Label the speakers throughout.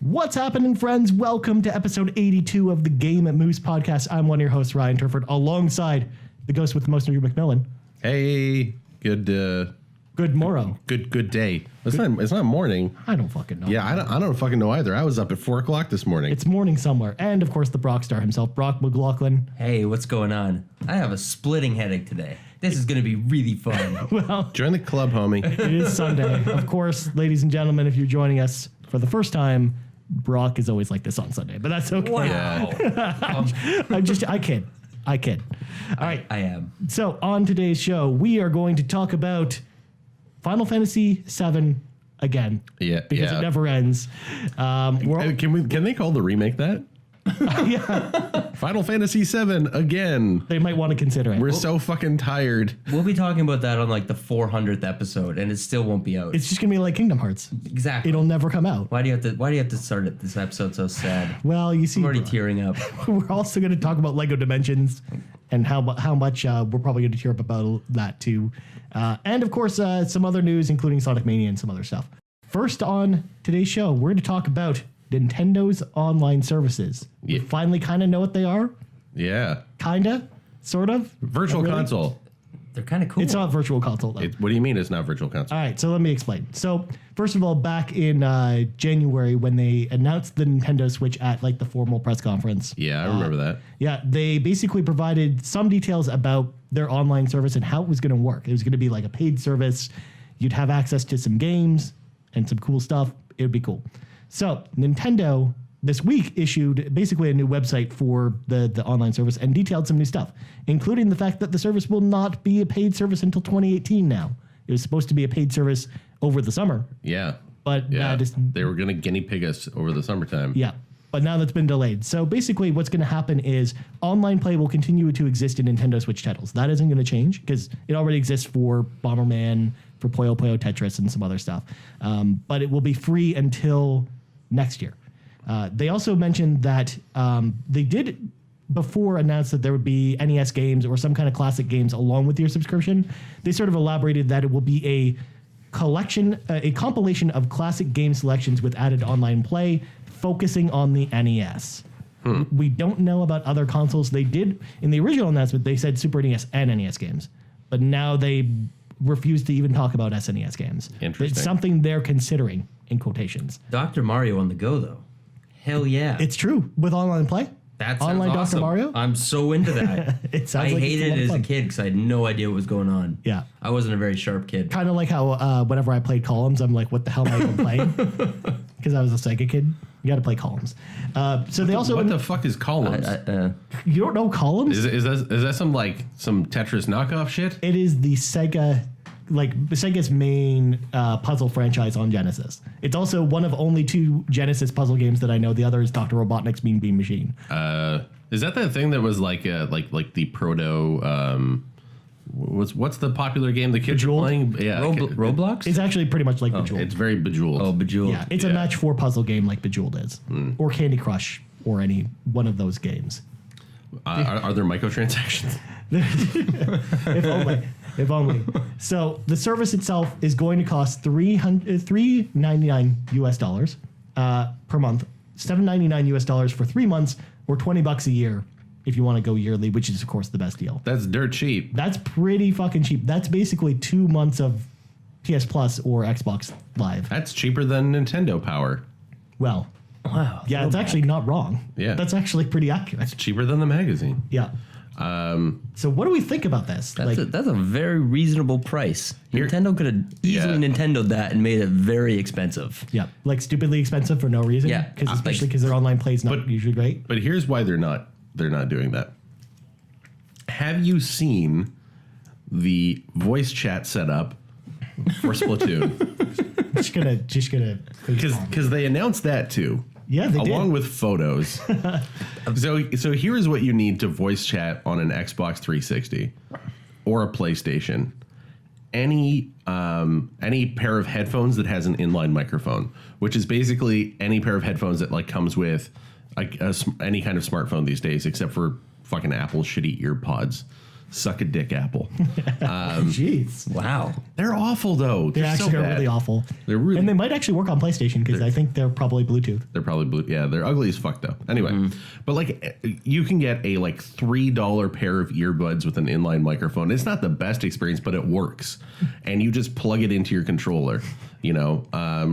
Speaker 1: What's happening, friends? Welcome to episode 82 of the Game at Moose podcast. I'm one of your hosts, Ryan Turford, alongside the ghost with the most, Andrew McMillan.
Speaker 2: Hey, good
Speaker 1: morrow.
Speaker 2: Good day. It's not morning.
Speaker 1: I don't fucking know.
Speaker 2: Yeah, I don't fucking know either. I was up at 4 o'clock this morning.
Speaker 1: It's morning somewhere. And, of course, the Brock star himself, Brock McLaughlin.
Speaker 3: Hey, what's going on? I have a splitting headache today. This is going to be really fun.
Speaker 1: Well,
Speaker 2: join the club, homie.
Speaker 1: It is Sunday. Of course, ladies and gentlemen, if you're joining us for the first time, Brock is always like this on Sunday, but that's okay.
Speaker 3: Wow.
Speaker 1: I kid. All right.
Speaker 3: I am.
Speaker 1: So on today's show, we are going to talk about Final Fantasy VII again.
Speaker 2: Yeah.
Speaker 1: Because it never ends.
Speaker 2: Can they call the remake that?
Speaker 1: Yeah.
Speaker 2: Final Fantasy VII again.
Speaker 1: They might want to consider it.
Speaker 2: We're so fucking tired.
Speaker 3: We'll be talking about that on like the 400th episode, and it still won't be out.
Speaker 1: It's just gonna be like Kingdom Hearts.
Speaker 3: Exactly.
Speaker 1: It'll never come out.
Speaker 3: Why do you have to start it? This episode so sad.
Speaker 1: Well, you see,
Speaker 3: I'm already tearing up.
Speaker 1: We're also going to talk about Lego Dimensions and how much we're probably going to tear up about that too, and of course some other news, including Sonic Mania and some other stuff. First on today's show, we're going to talk about Nintendo's online services.
Speaker 2: Yeah.
Speaker 1: We finally kind of know what they are.
Speaker 2: Yeah.
Speaker 1: Kinda, sort of.
Speaker 2: Virtual console.
Speaker 3: They're kind of cool.
Speaker 1: It's not virtual console though.
Speaker 2: What do you mean it's not virtual console?
Speaker 1: All right, so let me explain. So first of all, back in January when they announced the Nintendo Switch at like the formal press conference.
Speaker 2: Yeah, I remember that.
Speaker 1: Yeah, they basically provided some details about their online service and how it was going to work. It was going to be like a paid service. You'd have access to some games and some cool stuff. It would be cool. So Nintendo this week issued basically a new website for the online service and detailed some new stuff, including the fact that the service will not be a paid service until 2018 now. It was supposed to be a paid service over the summer.
Speaker 2: Yeah.
Speaker 1: But
Speaker 2: they were going to guinea pig us over the summertime.
Speaker 1: Yeah. But now that's been delayed. So basically what's going to happen is online play will continue to exist in Nintendo Switch titles. That isn't going to change because it already exists for Bomberman, for Puyo Puyo Tetris, and some other stuff. But it will be free until next year. They also mentioned that they did before announce that there would be NES games or some kind of classic games along with your subscription. They sort of elaborated that it will be a compilation of classic game selections with added online play, focusing on the NES. We don't know about other consoles. They did, in the original announcement, they said Super NES and NES games, but now they refuse to even talk about SNES games.
Speaker 2: Interesting.
Speaker 1: It's something they're considering, in quotations.
Speaker 3: Dr. Mario on the go, though. Hell yeah.
Speaker 1: It's true. With online play?
Speaker 3: That sounds
Speaker 1: online
Speaker 3: awesome.
Speaker 1: Dr. Mario?
Speaker 3: I'm so into that.
Speaker 1: It sounds
Speaker 3: I
Speaker 1: like
Speaker 3: hated
Speaker 1: it's
Speaker 3: it as a
Speaker 1: fun.
Speaker 3: kid because I had no idea what was going on.
Speaker 1: Yeah.
Speaker 3: I wasn't a very sharp kid.
Speaker 1: Kind of like how whenever I played Columns, I'm like, what the hell am I even playing? Because I was a Sega kid. You got to play Columns. So they also...
Speaker 2: What the fuck is Columns?
Speaker 1: You don't know Columns?
Speaker 2: Is that some Tetris knockoff shit?
Speaker 1: It is the Sega... Sega's main puzzle franchise on Genesis. It's also one of only 2 Genesis puzzle games that I know. The other is Dr. Robotnik's Mean Bean Machine.
Speaker 2: Is that thing that was like the proto? What's the popular game the kids are playing? Yeah,
Speaker 3: Roblox.
Speaker 1: It's actually pretty much like Bejeweled.
Speaker 2: It's very Bejeweled.
Speaker 3: Oh, Bejeweled.
Speaker 1: Yeah, it's a match 4 puzzle game like Bejeweled is, or Candy Crush, or any one of those games.
Speaker 2: Are there microtransactions?
Speaker 1: If only. So the service itself is going to cost $399 US per month, $799 US for 3 months, or $20 a year if you want to go yearly, which is of course the best deal.
Speaker 2: That's dirt cheap.
Speaker 1: That's pretty fucking cheap. That's basically 2 months of PS Plus or Xbox Live.
Speaker 2: That's cheaper than Nintendo Power.
Speaker 1: Well,
Speaker 3: Wow.
Speaker 1: yeah, it's actually not wrong.
Speaker 2: Yeah.
Speaker 1: That's actually pretty accurate.
Speaker 2: It's cheaper than the magazine.
Speaker 1: Yeah. So what do we think about this?
Speaker 3: That's a very reasonable price. Nintendo could have easily Nintendo'd that and made it very expensive.
Speaker 1: Yeah, like stupidly expensive for no reason.
Speaker 3: Yeah,
Speaker 1: especially because their online play is not usually great.
Speaker 2: But here's why they're not doing that. Have you seen the voice chat setup for Splatoon?
Speaker 1: just gonna
Speaker 2: because they announced that too.
Speaker 1: Yeah, they
Speaker 2: along
Speaker 1: did.
Speaker 2: with photos. So here is what you need to voice chat on an Xbox 360 or a PlayStation. Any pair of headphones that has an inline microphone, which is basically any pair of headphones that comes with any kind of smartphone these days, except for fucking Apple's shitty ear pods. suck a dick, Apple.
Speaker 1: Jeez.
Speaker 3: Wow.
Speaker 2: They're awful though.
Speaker 1: They
Speaker 2: They're
Speaker 1: actually
Speaker 2: so
Speaker 1: are
Speaker 2: bad.
Speaker 1: really awful.
Speaker 2: They're really.
Speaker 1: And they might actually work on PlayStation because I think they're probably Bluetooth.
Speaker 2: They're probably blue. Yeah, they're ugly as fuck though. Anyway, but like you can get a like $3 pair of earbuds with an inline microphone. It's not the best experience, but it works, and you just plug it into your controller. You know,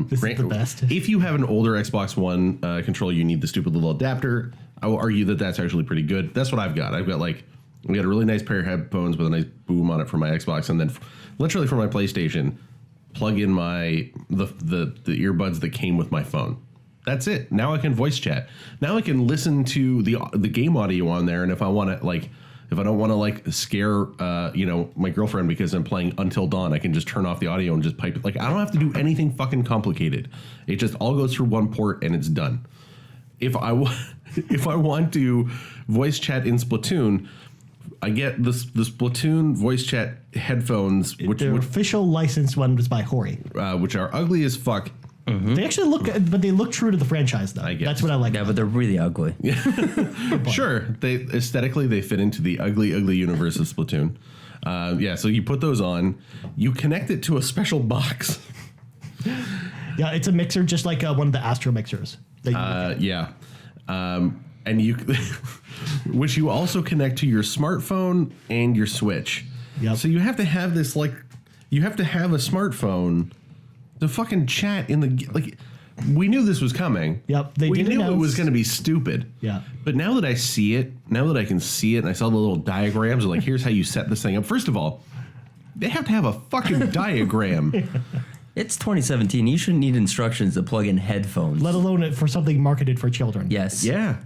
Speaker 1: This is the best.
Speaker 2: If you have an older Xbox One controller, you need the stupid little adapter. I will argue that that's actually pretty good. That's what I've got. I've got a really nice pair of headphones with a nice boom on it for my Xbox, and then literally for my PlayStation, plug in the earbuds that came with my phone. That's it. Now I can voice chat. Now I can listen to the game audio on there, and if I want to if I don't want to scare my girlfriend because I'm playing Until Dawn, I can just turn off the audio and just pipe it. Like I don't have to do anything fucking complicated. It just all goes through one port and it's done. If I want to voice chat in Splatoon, I get the Splatoon voice chat headphones,
Speaker 1: Their official licensed one was by Hori.
Speaker 2: which are ugly as fuck.
Speaker 1: They actually look, but they look true to the franchise, though.
Speaker 2: I guess.
Speaker 1: That's what I like.
Speaker 3: Yeah, but they're really ugly.
Speaker 2: Sure, they aesthetically they fit into the ugly universe of Splatoon. So you put those on, you connect it to a special box.
Speaker 1: Yeah, it's a mixer, just like one of the Astro mixers. That you
Speaker 2: And you, which you also connect to your smartphone and your Switch.
Speaker 1: Yep.
Speaker 2: So you have to have this you have to have a smartphone to fucking chat in the We knew this was coming.
Speaker 1: Yep,
Speaker 2: We
Speaker 1: did
Speaker 2: knew it
Speaker 1: announce-
Speaker 2: was going to be stupid.
Speaker 1: Yeah.
Speaker 2: But now that I see it, now that I can see it, and I saw the little diagrams of here's how you set this thing up. First of all, they have to have a fucking diagram.
Speaker 3: It's 2017. You shouldn't need instructions to plug in headphones.
Speaker 1: let alone it for something marketed for children.
Speaker 3: Yes.
Speaker 2: Yeah.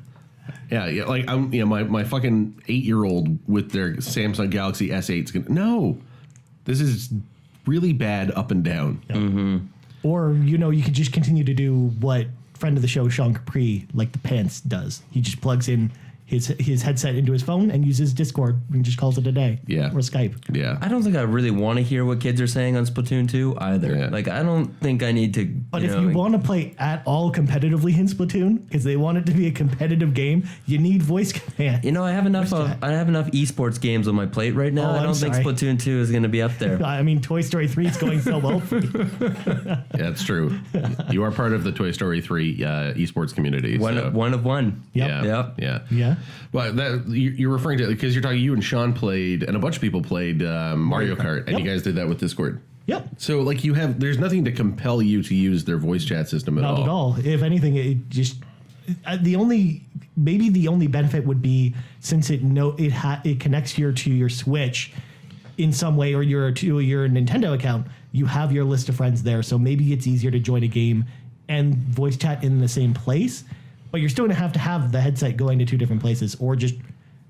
Speaker 2: Yeah, like I'm, my fucking 8-year-old with their Samsung Galaxy S8's gonna. No, this is really bad up and down.
Speaker 1: Yeah. Mm-hmm. Or you could just continue to do what friend of the show Sean Capri, like the pants, does. He just plugs in his headset into his phone and uses Discord and just calls it a day.
Speaker 2: Yeah.
Speaker 1: Or Skype.
Speaker 2: Yeah.
Speaker 3: I don't think I really want to hear what kids are saying on Splatoon 2 either.
Speaker 2: Yeah.
Speaker 3: I don't think I need to.
Speaker 1: But if you want to play at all competitively in Splatoon, because they want it to be a competitive game, you need voice command.
Speaker 3: I have enough esports games on my plate right now.
Speaker 1: Oh,
Speaker 3: I
Speaker 1: I'm
Speaker 3: don't think
Speaker 1: sorry.
Speaker 3: Splatoon 2 is going to be up there.
Speaker 1: I mean, Toy Story 3 is going so well for you.
Speaker 2: Yeah, that's true. You are part of the Toy Story 3 esports community.
Speaker 3: One of one.
Speaker 1: Yep.
Speaker 2: Yeah.
Speaker 3: Yep.
Speaker 2: Yeah.
Speaker 1: Yeah.
Speaker 2: Well, you're referring to because you're talking. You and Sean played, and a bunch of people played Mario Kart, and
Speaker 1: Yep.
Speaker 2: you guys did that with Discord.
Speaker 1: Yep.
Speaker 2: So there's nothing to compel you to use their voice chat system at all.
Speaker 1: Not at all. If anything, it just the only benefit would be since it connects to your Switch in some way, or to your Nintendo account, you have your list of friends there. So maybe it's easier to join a game and voice chat in the same place, but you're still going to have the headset going to two different places, or just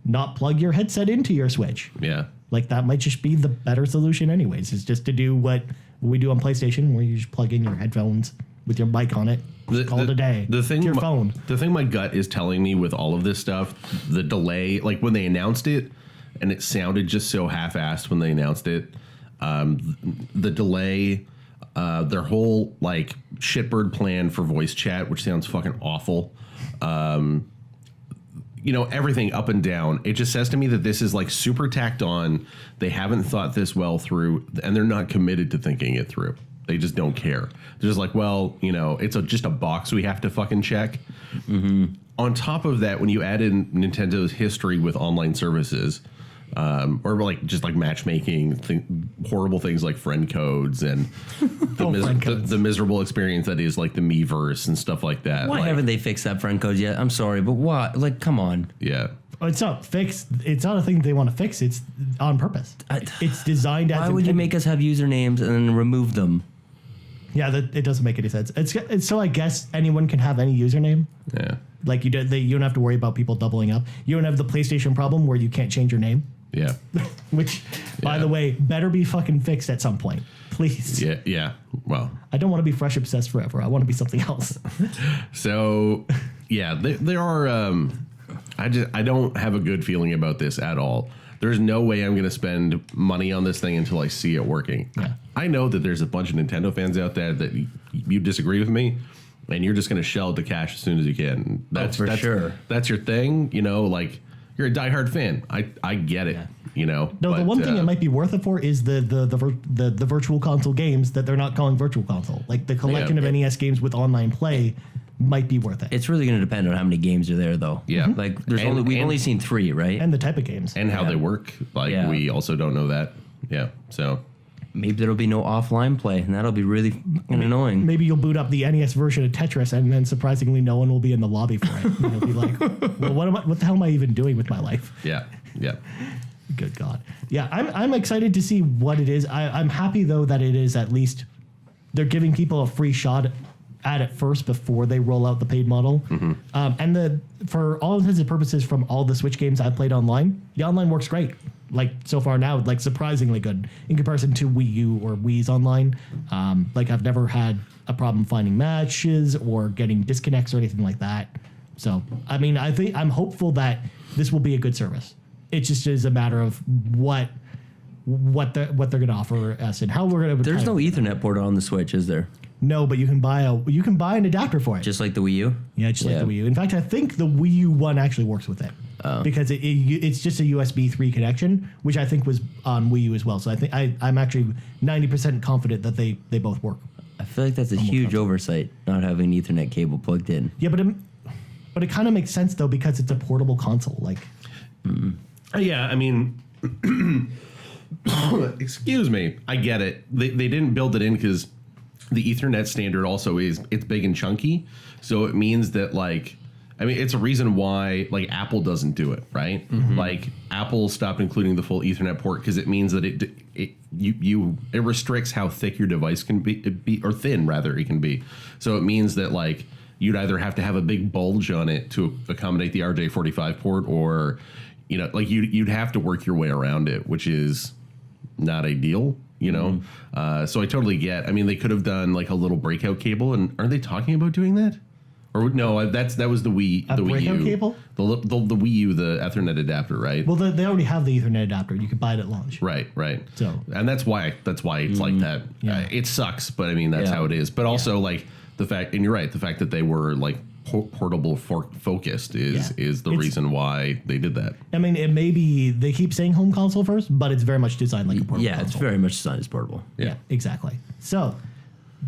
Speaker 1: not plug your headset into your Switch.
Speaker 2: Yeah.
Speaker 1: That might just be the better solution anyways, is just to do what we do on PlayStation, where you just plug in your headphones with your mic on it, call it a day.
Speaker 2: The thing,
Speaker 1: to your phone.
Speaker 2: The thing my gut is telling me with all of this stuff, the delay, when they announced it, and it sounded just so half-assed when they announced it, the delay, their whole shitbird plan for voice chat, which sounds fucking awful. Everything up and down. It just says to me that this is super tacked on. They haven't thought this well through, and they're not committed to thinking it through. They just don't care. They're just it's just a box we have to fucking check. Mm-hmm. On top of that, when you add in Nintendo's history with online services, or matchmaking, horrible things like friend codes and the miserable experience that is the Miiverse and stuff like that.
Speaker 3: Why haven't they fixed that friend code yet? I'm sorry, but why? Come on.
Speaker 2: Yeah.
Speaker 1: It's not fixed. It's not a thing they want to fix. It's on purpose. It's designed as.
Speaker 3: Why would you make us have usernames and then remove them?
Speaker 1: Yeah, it doesn't make any sense. It's so I guess anyone can have any username.
Speaker 2: Yeah.
Speaker 1: You don't have to worry about people doubling up. You don't have the PlayStation problem where you can't change your name.
Speaker 2: Yeah.
Speaker 1: Which, by the way, better be fucking fixed at some point. Please.
Speaker 2: Yeah. Yeah. Well,
Speaker 1: I don't want to be Fresh obsessed forever. I want to be something else.
Speaker 2: So, yeah, there are. I don't have a good feeling about this at all. There's no way I'm going to spend money on this thing until I see it working.
Speaker 1: Yeah.
Speaker 2: I know that there's a bunch of Nintendo fans out there that you disagree with me, and you're just going to shell the cash as soon as you can. That's
Speaker 3: sure.
Speaker 2: That's your thing, you're a diehard fan. I get it.
Speaker 1: Yeah.
Speaker 2: You know.
Speaker 1: No, the
Speaker 2: but,
Speaker 1: one thing it might be worth it for is the virtual console games that they're not calling virtual console. Like the collection of NES games with online play might be worth it.
Speaker 3: It's really going to depend on how many games are there, though.
Speaker 2: Yeah.
Speaker 3: Like we've only seen 3, right?
Speaker 1: And the type of games.
Speaker 2: and how they work. Like we also don't know that. Yeah. So.
Speaker 3: Maybe there'll be no offline play, and that'll be really fucking annoying.
Speaker 1: Maybe you'll boot up the NES version of Tetris, and then surprisingly, no one will be in the lobby for it. And you'll be like, "Well, what the hell am I even doing with my life?"
Speaker 2: Yeah. Yeah.
Speaker 1: Good God. Yeah, I'm excited to see what it is. I'm happy though that it is at least they're giving people a free shot at it first before they roll out the paid model. And for all intents and purposes, from all the Switch games I've played online, the online works great. Like so far now, like surprisingly good in comparison to Wii U or Wii's online. Like I've never had a problem finding matches or getting disconnects or anything like that. So I mean, I'm hopeful that this will be a good service. It just is a matter of what they're going to offer us and how we're going to.
Speaker 3: There's no Ethernet port on the Switch, is there?
Speaker 1: No, but you can buy an adapter for it.
Speaker 3: Just like the Wii U?
Speaker 1: Yeah, just like the Wii U. In fact, I think the Wii U one actually works with it because it's just a USB 3 connection, which I think was on Wii U as well. So I think I'm actually 90% confident that they both work.
Speaker 3: I feel like that's a huge oversight, not having an Ethernet cable plugged in.
Speaker 1: Yeah, but it kind of makes sense though because it's a portable console. Like,
Speaker 2: Yeah, I mean, excuse me, I get it. They didn't build it in because the Ethernet standard also it's big and chunky, so it means that it's a reason why Apple doesn't do it, right? Like Apple stopped including the full Ethernet port because it means that it restricts how thick your device can be or thin rather it can be. So it means that you'd either have to have a big bulge on it to accommodate the RJ45 port, or you'd have to work your way around it, which is not ideal. So I totally get. I mean, they could have done a little breakout cable, and aren't they talking about doing that? Or no, that was the Wii. The Wii
Speaker 1: breakout
Speaker 2: U
Speaker 1: cable?
Speaker 2: The Wii U, the Ethernet adapter, right?
Speaker 1: well, they already have the Ethernet adapter. You could buy it at launch.
Speaker 2: Right.
Speaker 1: So-
Speaker 2: and that's why it's like that.
Speaker 1: Yeah.
Speaker 2: It sucks, but I mean that's how it is. But also the fact, and you're right, the fact that they were portable focused is the reason why they did that.
Speaker 1: I mean, it may be they keep saying home console first, but it's very much designed like a portable console.
Speaker 3: It's very much designed as portable.
Speaker 1: Yeah, exactly. So,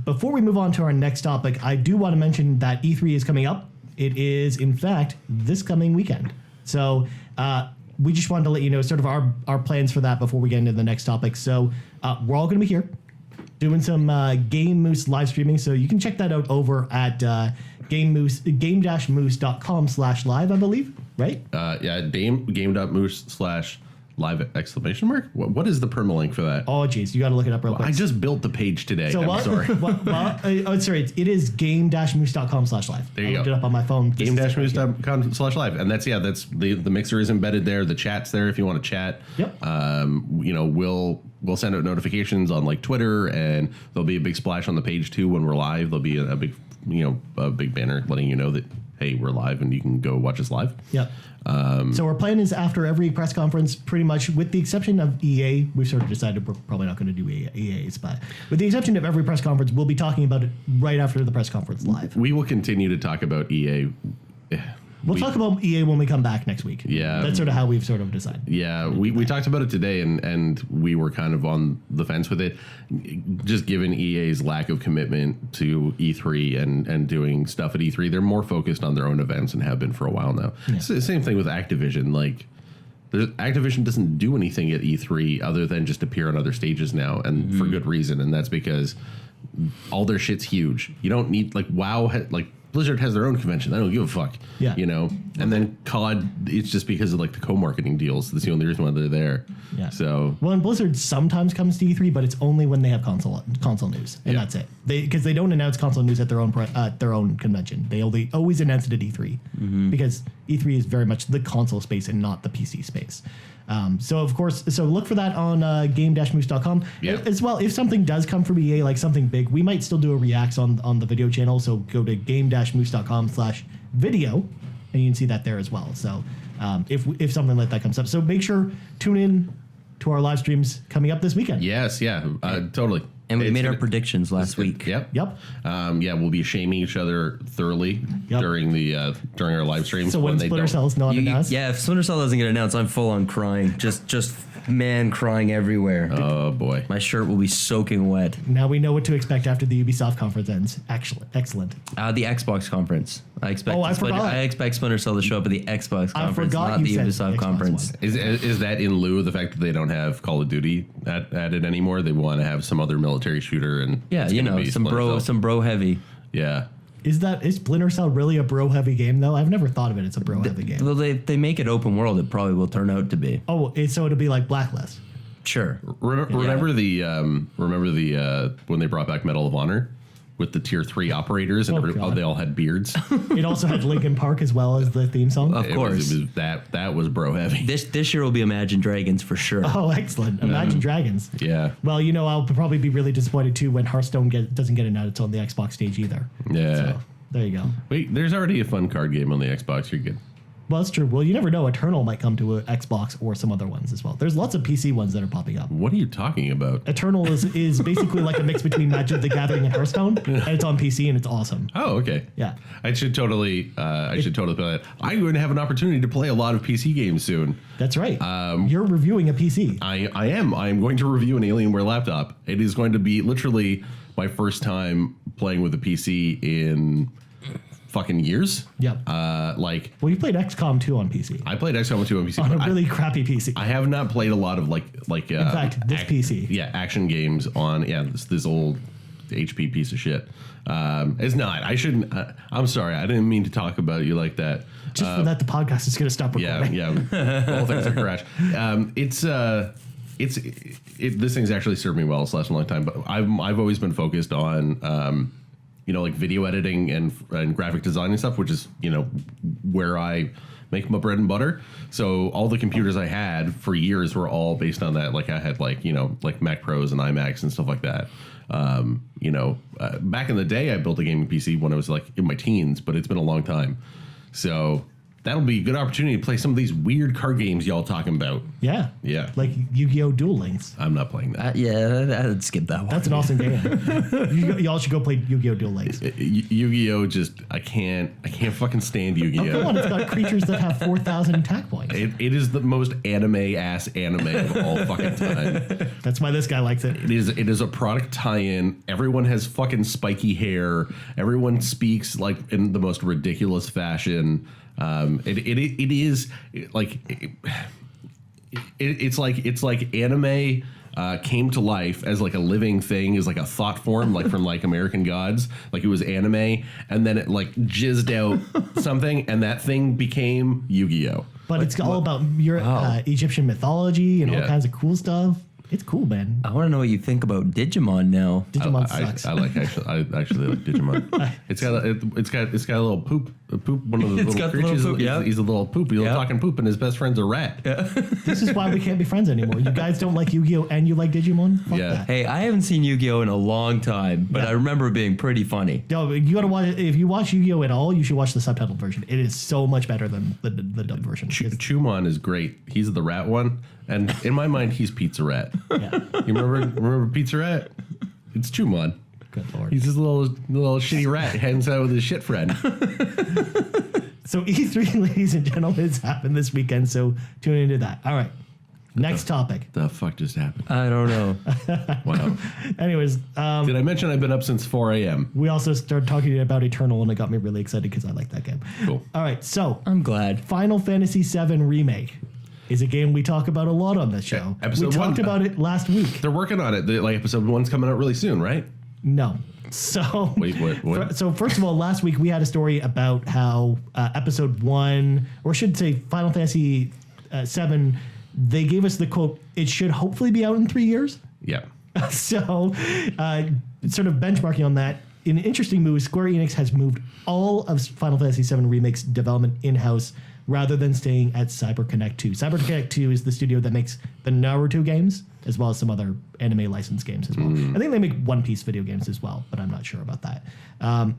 Speaker 1: before we move on to our next topic, I do want to mention that E3 is coming up. It is, in fact, this coming weekend. So, we just wanted to let you know sort of our plans for that before we get into the next topic. So, we're all going to be here doing some Game Moose live streaming. So, you can check that out over at game-moose.com/live, I believe, right?
Speaker 2: game.moose/live exclamation mark. What is the permalink for that?
Speaker 1: Oh, geez, you got to look it up real quick.
Speaker 2: I just built the page today.
Speaker 1: So
Speaker 2: I'm sorry.
Speaker 1: Sorry. It is game-moose.com/live.
Speaker 2: There you
Speaker 1: I looked
Speaker 2: go.
Speaker 1: it up on my phone.
Speaker 2: Game-moose.com/live, and that's the mixer is embedded there. The chat's there if you want to chat.
Speaker 1: Yep.
Speaker 2: We'll send out notifications on Twitter, and there'll be a big splash on the page too when we're live. There'll be a big banner letting you know that hey, we're live and you can go watch us live.
Speaker 1: Yep. So our plan is after every press conference, pretty much with the exception of EA, we've sort of decided we're probably not going to do EA's, but with the exception of every press conference, we'll be talking about it right after the press conference live.
Speaker 2: We will continue to talk about EA.
Speaker 1: We'll talk about EA when we come back next week.
Speaker 2: Yeah.
Speaker 1: That's sort of how we've sort of decided.
Speaker 2: Yeah, we talked about it today, and we were kind of on the fence with it, just given EA's lack of commitment to E3 and doing stuff at E3. They're more focused on their own events and have been for a while now. Yeah. It's the same thing with Activision. Activision doesn't do anything at E3 other than just appear on other stages now, and for good reason, and that's because all their shit's huge. You don't need, WoW, Blizzard has their own convention. I don't give a fuck.
Speaker 1: Yeah.
Speaker 2: And then COD, it's just because of the co-marketing deals. That's the only reason why they're there.
Speaker 1: Yeah.
Speaker 2: So.
Speaker 1: Well, and Blizzard sometimes comes to E3, but it's only when they have console news, and that's it. Because they don't announce console news at their own convention. They always announce it at E3 because E3 is very much the console space and not the PC space. So of course, look for that on game-moose.com.
Speaker 2: Yeah.
Speaker 1: As well, if something does come from EA, like something big, we might still do a reacts on the video channel. So go to game-moose.com/video, and you can see that there as well. So if something like that comes up, so make sure tune in to our live streams coming up this weekend.
Speaker 2: Yes, yeah, totally.
Speaker 3: And we
Speaker 2: It's
Speaker 3: made our
Speaker 2: gonna-
Speaker 3: predictions last week.
Speaker 2: Yep.
Speaker 1: Yep.
Speaker 2: Yeah, we'll be shaming each other thoroughly
Speaker 1: Yep.
Speaker 2: during our live streams
Speaker 1: So when
Speaker 2: they
Speaker 1: Splinter
Speaker 2: don't.
Speaker 1: Cell's not announced,
Speaker 3: Yeah, if Splinter Cell doesn't get announced, I'm full on crying. Just man crying everywhere.
Speaker 2: Oh boy.
Speaker 3: My shirt will be soaking wet.
Speaker 1: now we know what to expect after the Ubisoft conference ends. Excellent.
Speaker 3: The Xbox conference. I expect.
Speaker 1: Oh, I forgot.
Speaker 3: I expect Splinter Cell to show up at the Xbox
Speaker 1: I
Speaker 3: conference,
Speaker 1: forgot
Speaker 3: not
Speaker 1: you
Speaker 3: the
Speaker 1: said
Speaker 3: Ubisoft
Speaker 1: Xbox
Speaker 3: conference.
Speaker 1: One.
Speaker 2: Is that in lieu of the fact that they don't have Call of Duty at it anymore? They want to have some other military shooter and
Speaker 3: Yeah,
Speaker 2: it's
Speaker 3: you
Speaker 2: gonna
Speaker 3: know,
Speaker 2: be
Speaker 3: some
Speaker 2: Splinter Cell.
Speaker 3: bro heavy.
Speaker 2: Yeah.
Speaker 1: Is Splinter Cell really a bro heavy game though? I've never thought of it as a bro heavy game.
Speaker 3: Well, they make it open world. It probably will turn out to be.
Speaker 1: Oh, so it'll be like Blacklist.
Speaker 3: Sure.
Speaker 2: Remember the when they brought back Medal of Honor with the tier 3 operators and
Speaker 1: God.
Speaker 2: they all had beards.
Speaker 1: It also had Linkin Park as well as the theme song.
Speaker 3: Of course.
Speaker 2: That was bro heavy.
Speaker 3: This year will be Imagine Dragons for sure.
Speaker 1: Oh, excellent. Imagine Dragons.
Speaker 2: Yeah.
Speaker 1: Well, I'll probably be really disappointed too when Hearthstone doesn't get announced on the Xbox stage either.
Speaker 2: Yeah.
Speaker 1: So, there you go.
Speaker 2: Wait, there's already a fun card game on the Xbox. You're good.
Speaker 1: Well, that's true. Well, you never know. Eternal might come to an Xbox or some other ones as well. There's lots of PC ones that are popping up.
Speaker 2: What are you talking about?
Speaker 1: Eternal is basically like a mix between Magic the Gathering and Hearthstone, and it's on PC and it's awesome.
Speaker 2: Oh, okay.
Speaker 1: Yeah.
Speaker 2: I should totally play that. I'm going to have an opportunity to play a lot of PC games soon.
Speaker 1: That's right. You're reviewing a PC.
Speaker 2: I am. I am going to review an Alienware laptop. It is going to be literally my first time playing with a PC in fucking years.
Speaker 1: Yep. Well, you played XCOM 2 on PC.
Speaker 2: I played XCOM 2 on PC.
Speaker 1: On a
Speaker 2: but
Speaker 1: really crappy PC.
Speaker 2: I have not played a lot of like
Speaker 1: In fact, this PC.
Speaker 2: Yeah, action games on this old HP piece of shit. It's not. I shouldn't. I'm sorry. I didn't mean to talk about you like that.
Speaker 1: Just for that, the podcast is going to stop recording.
Speaker 2: Yeah. All things are crash. This thing's actually served me well this last long time. But I've always been focused on like video editing and graphic design and stuff, which is where I make my bread and butter. So all the computers I had for years were all based on that. Like I had like Mac Pros and iMacs and stuff like that. Back in the day, I built a gaming PC when I was like in my teens, but it's been a long time. So that'll be a good opportunity to play some of these weird card games y'all talking about.
Speaker 1: Yeah.
Speaker 2: Yeah.
Speaker 1: Like Yu-Gi-Oh! Duel Links.
Speaker 2: I'm not playing that.
Speaker 3: I'd skip that one.
Speaker 1: That's an awesome game. Y'all should go play Yu-Gi-Oh! Duel Links.
Speaker 2: Yu-Gi-Oh! I can't fucking stand
Speaker 1: Oh, come
Speaker 2: Yu-Gi-Oh!
Speaker 1: on. It's got creatures that have 4,000 attack points.
Speaker 2: It is the most anime-ass anime of all fucking time.
Speaker 1: That's why this guy likes it.
Speaker 2: It is a product tie-in. Everyone has fucking spiky hair. Everyone speaks like in the most ridiculous fashion. It's like anime came to life as like a living thing, as like a thought form, like from like American Gods, like it was anime, and then it like jizzed out something, and that thing became Yu-Gi-Oh!
Speaker 1: But it's all about your Egyptian mythology and all
Speaker 2: Yeah.
Speaker 1: kinds of cool stuff. It's cool, man.
Speaker 3: I want to know what you think about Digimon now.
Speaker 1: Digimon sucks.
Speaker 2: I actually like Digimon. It's got a little poop. One of the little
Speaker 3: got the little
Speaker 2: creatures.
Speaker 3: poop, yeah.
Speaker 2: He's a little poop. He's a
Speaker 3: Yeah.
Speaker 2: talking poop, and his best friend's a rat.
Speaker 1: This is why we can't be friends anymore. You guys don't like Yu-Gi-Oh! And you like Digimon? Fuck
Speaker 2: Yeah.
Speaker 1: that.
Speaker 3: Hey, I haven't seen Yu-Gi-Oh in a long time, but
Speaker 1: Yeah.
Speaker 3: I remember it being pretty funny.
Speaker 1: No, you gotta watch it. If you watch Yu-Gi-Oh! At all, you should watch the subtitled version. It is so much better than the dubbed version. It's-
Speaker 2: Chumon is great. He's the rat one, and in my mind, he's Pizza Rat.
Speaker 1: yeah.
Speaker 2: You remember Pizza Rat? It's Chumon.
Speaker 1: Good lord.
Speaker 2: He's this little shitty rat hangs out with his shit friend.
Speaker 1: So E3, ladies and gentlemen, has happened this weekend. So tune into that. All right. Next topic.
Speaker 2: The fuck just happened?
Speaker 3: I don't know.
Speaker 2: Wow.
Speaker 1: Anyways,
Speaker 2: Did I mention I've been up since 4 a.m.?
Speaker 1: we also started talking about Eternal, and it got me really excited because I like that game.
Speaker 2: Cool.
Speaker 1: All right. So
Speaker 3: I'm glad.
Speaker 1: Final Fantasy VII Remake is a game we talk about a lot on this show.
Speaker 2: Episode
Speaker 1: we
Speaker 2: one.
Speaker 1: talked about it last week.
Speaker 2: They're working on it. Episode 1's coming out really soon, right?
Speaker 1: No. So
Speaker 2: Wait, what?
Speaker 1: So first of all, last week we had a story about how episode 1, or should say Final Fantasy VII, they gave us the quote, it should hopefully be out in 3 years.
Speaker 2: Yeah.
Speaker 1: So sort of benchmarking on that, in an interesting move, Square Enix has moved all of Final Fantasy VII Remake's development in-house rather than staying at CyberConnect 2. CyberConnect 2 is the studio that makes the Naruto games, as well as some other anime licensed games as well. I think they make One Piece video games as well, but I'm not sure about that.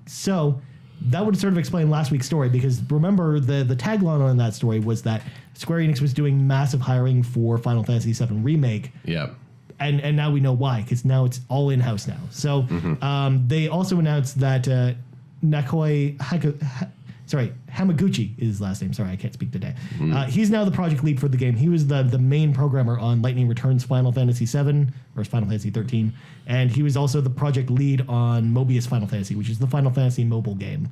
Speaker 1: So that would sort of explain last week's story, because remember the tagline on that story was that Square Enix was doing massive hiring for Final Fantasy VII Remake,
Speaker 2: Yeah.
Speaker 1: And now we know why, because now it's all in-house now. So they also announced that Hamaguchi is his last name. Sorry, I can't speak today. He's now the project lead for the game. He was the main programmer on Lightning Returns Final Fantasy VII, or Final Fantasy 13, and he was also the project lead on Mobius Final Fantasy, which is the Final Fantasy mobile game.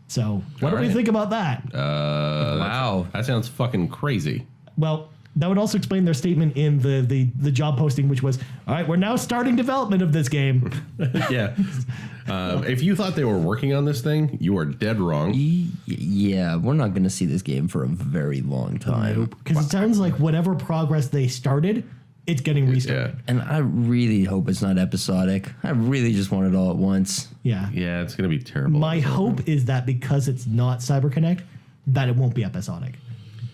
Speaker 1: So what do we think about that?
Speaker 3: Wow.
Speaker 2: That sounds fucking crazy.
Speaker 1: Well, that would also explain their statement in the job posting, which was, all right, we're now starting development of this game.
Speaker 2: Yeah. If you thought they were working on this thing, you are dead wrong.
Speaker 3: Yeah, we're not going to see this game for a very long time.
Speaker 1: Because it sounds like whatever progress they started, it's getting restarted.
Speaker 3: And I really hope it's not episodic. I really just want it all at once.
Speaker 1: Yeah.
Speaker 2: Yeah, it's going to be terrible.
Speaker 1: My hope is that because it's not CyberConnect, that it won't be episodic.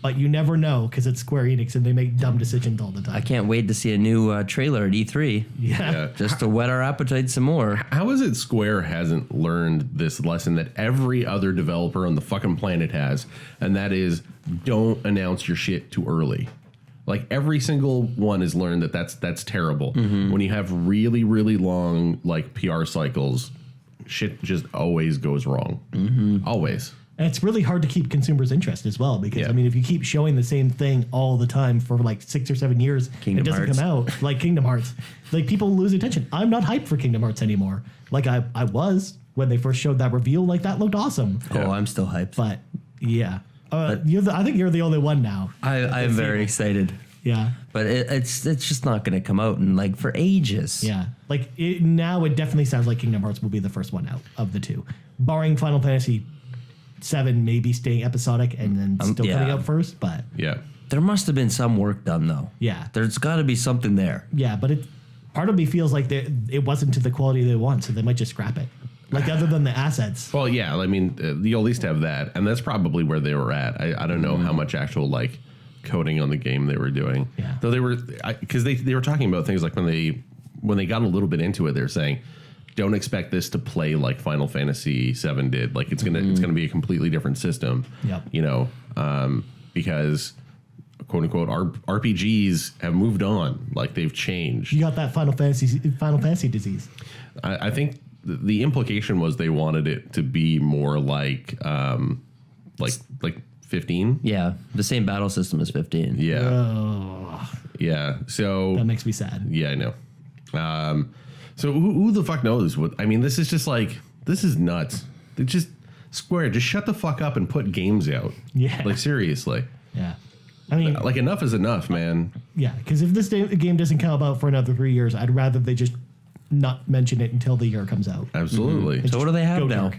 Speaker 1: But you never know because it's Square Enix and they make dumb decisions all the time.
Speaker 3: I can't wait to see a new trailer at E3.
Speaker 1: Yeah.
Speaker 3: Just to whet our appetite some more.
Speaker 2: How is it Square hasn't learned this lesson that every other developer on the fucking planet has, and that is don't announce your shit too early. Like every single one has learned that that's terrible. When you have really, really long like PR cycles, shit just always goes wrong. Always.
Speaker 1: And it's really hard to keep consumers' interest as well because, I mean, if you keep showing the same thing all the time for like 6 or 7 years, it doesn't come out, like Kingdom Hearts, like people lose attention. I'm not hyped for Kingdom Hearts anymore. Like I was when they first showed that reveal, like that looked awesome.
Speaker 3: Oh, I'm still hyped.
Speaker 1: But yeah, I think you're the only one now.
Speaker 3: I'm very excited.
Speaker 1: Yeah.
Speaker 3: But it's just not going to come out in like for ages.
Speaker 1: Yeah. Like now it definitely sounds like Kingdom Hearts will be the first one out of the two, barring Final Fantasy 7 maybe staying episodic and then still coming out first, but
Speaker 2: Yeah.
Speaker 3: There must have been some work done though.
Speaker 1: Yeah.
Speaker 3: There's got to be something there.
Speaker 1: Yeah, but part of me feels like it wasn't to the quality they want, so they might just scrap it. Like other than the assets.
Speaker 2: Well, yeah, I mean, you'll at least have that, and that's probably where they were at. I don't know how much actual like coding on the game they were doing.
Speaker 1: Yeah.
Speaker 2: Though they were, because they were talking about things like when they got a little bit into it, they're saying, don't expect this to play like Final Fantasy VII did. Like it's gonna be a completely different system.
Speaker 1: Yep.
Speaker 2: You know, because quote unquote RPGs have moved on. Like they've changed.
Speaker 1: You got that Final Fantasy disease.
Speaker 2: I think the implication was they wanted it to be more like 15.
Speaker 3: Yeah, the same battle system as 15.
Speaker 2: Yeah.
Speaker 1: Oh,
Speaker 2: Yeah. So
Speaker 1: that makes me sad.
Speaker 2: yeah, I know. So who the fuck knows what? I mean, this is just like this is nuts. They just Square, just shut the fuck up and put games out.
Speaker 1: Yeah.
Speaker 2: Like seriously.
Speaker 1: Yeah. I mean,
Speaker 2: Like enough is enough, man.
Speaker 1: yeah, because if this game doesn't come out for another 3 years, I'd rather they just not mention it until the year comes out.
Speaker 2: Absolutely.
Speaker 3: So what do they have
Speaker 1: Go
Speaker 3: now?
Speaker 1: dark.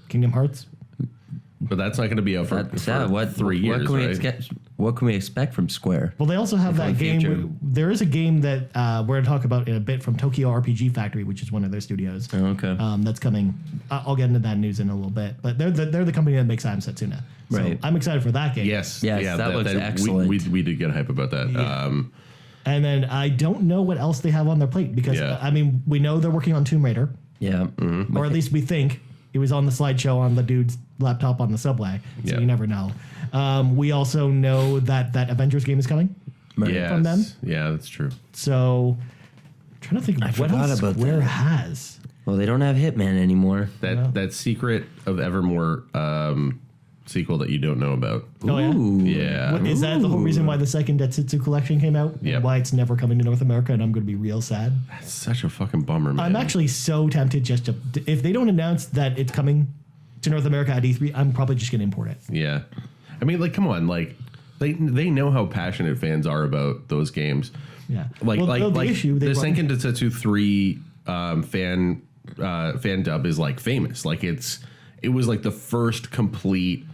Speaker 1: Kingdom Hearts.
Speaker 2: But that's not going to be out for,
Speaker 3: What
Speaker 2: 3 years,
Speaker 3: what can we expect from Square?
Speaker 1: Well, they also have that game.
Speaker 3: future.
Speaker 1: There is a game that we're going to talk about in a bit from Tokyo RPG Factory, which is one of their studios.
Speaker 3: Oh, okay.
Speaker 1: That's coming. I'll get into that news in a little bit. But they're the company that makes I Am Setsuna. So
Speaker 3: Right.
Speaker 1: I'm excited for that game.
Speaker 2: Yes.
Speaker 3: Yes, that looks excellent.
Speaker 2: We did get hype about that.
Speaker 1: Yeah. And then I don't know what else they have on their plate because, I mean, we know they're working on Tomb Raider.
Speaker 3: Yeah.
Speaker 1: Or at least we think. It was on the slideshow on the dude's laptop on the subway, so you never know. We also know that Avengers game is coming from them.
Speaker 2: Yeah, that's true.
Speaker 1: So, I'm trying to think of what
Speaker 3: forgot
Speaker 1: else
Speaker 3: about
Speaker 1: Square
Speaker 3: that.
Speaker 1: has.
Speaker 3: Well, they don't have Hitman anymore.
Speaker 2: That Secret of Evermore sequel that you don't know about.
Speaker 1: Oh, yeah?
Speaker 3: Ooh.
Speaker 2: Yeah.
Speaker 1: Is that the whole reason why the second Detsetsu collection came out?
Speaker 2: Yep.
Speaker 1: And why it's never coming to North America, and I'm going to be real sad.
Speaker 2: That's such a fucking bummer, man.
Speaker 1: I'm actually so tempted just to... If they don't announce that it's coming to North America at E3, I'm probably just going to import it.
Speaker 2: Yeah. I mean, like, come on. Like, they know how passionate fans are about those games.
Speaker 1: Yeah.
Speaker 2: Like,
Speaker 1: Well,
Speaker 2: like
Speaker 1: issue
Speaker 2: the
Speaker 1: they brought-
Speaker 2: Senken Detsetsu 3 fan dub is, like, famous. Like, it was, like, the first complete...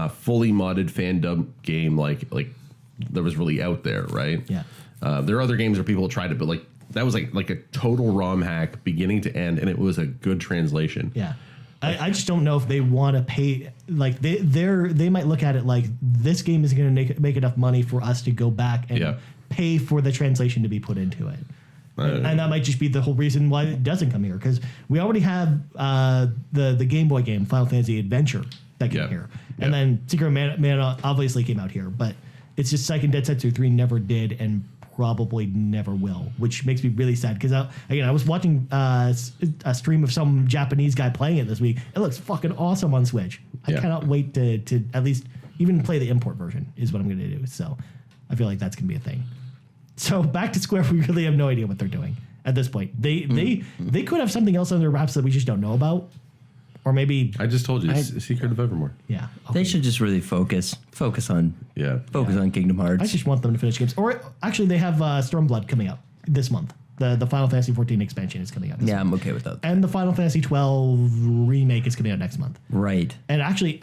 Speaker 2: fully modded fan dub game like that was really out there, right?
Speaker 1: Yeah.
Speaker 2: There are other games where people tried it, but like that was like a total ROM hack beginning to end, and it was a good translation.
Speaker 1: Yeah. I just don't know if they want to pay. Like they might look at it like this game is going to make enough money for us to go back and pay for the translation to be put into it. And that might just be the whole reason why it doesn't come here, because we already have the Game Boy game Final Fantasy Adventure that came here, and then Secret of Mana obviously came out here, but it's just Seiken Densetsu 3 never did, and probably never will, which makes me really sad because I was watching a stream of some Japanese guy playing it this week. It looks fucking awesome on Switch. I cannot wait to at least even play the import version is what I'm going to do. So I feel like that's going to be a thing. So back to Square, we really have no idea what they're doing at this point. They could have something else on their wraps that we just don't know about. Or maybe
Speaker 2: I just told you, Secret of Evermore.
Speaker 1: Yeah, okay.
Speaker 3: They should just really focus on Kingdom Hearts.
Speaker 1: I just want them to finish games. Or actually, they have Stormblood coming out this month. The Final Fantasy XIV expansion is coming out this month.
Speaker 3: I'm okay with that.
Speaker 1: And the Final Fantasy XII remake is coming out next month.
Speaker 3: Right.
Speaker 1: And actually,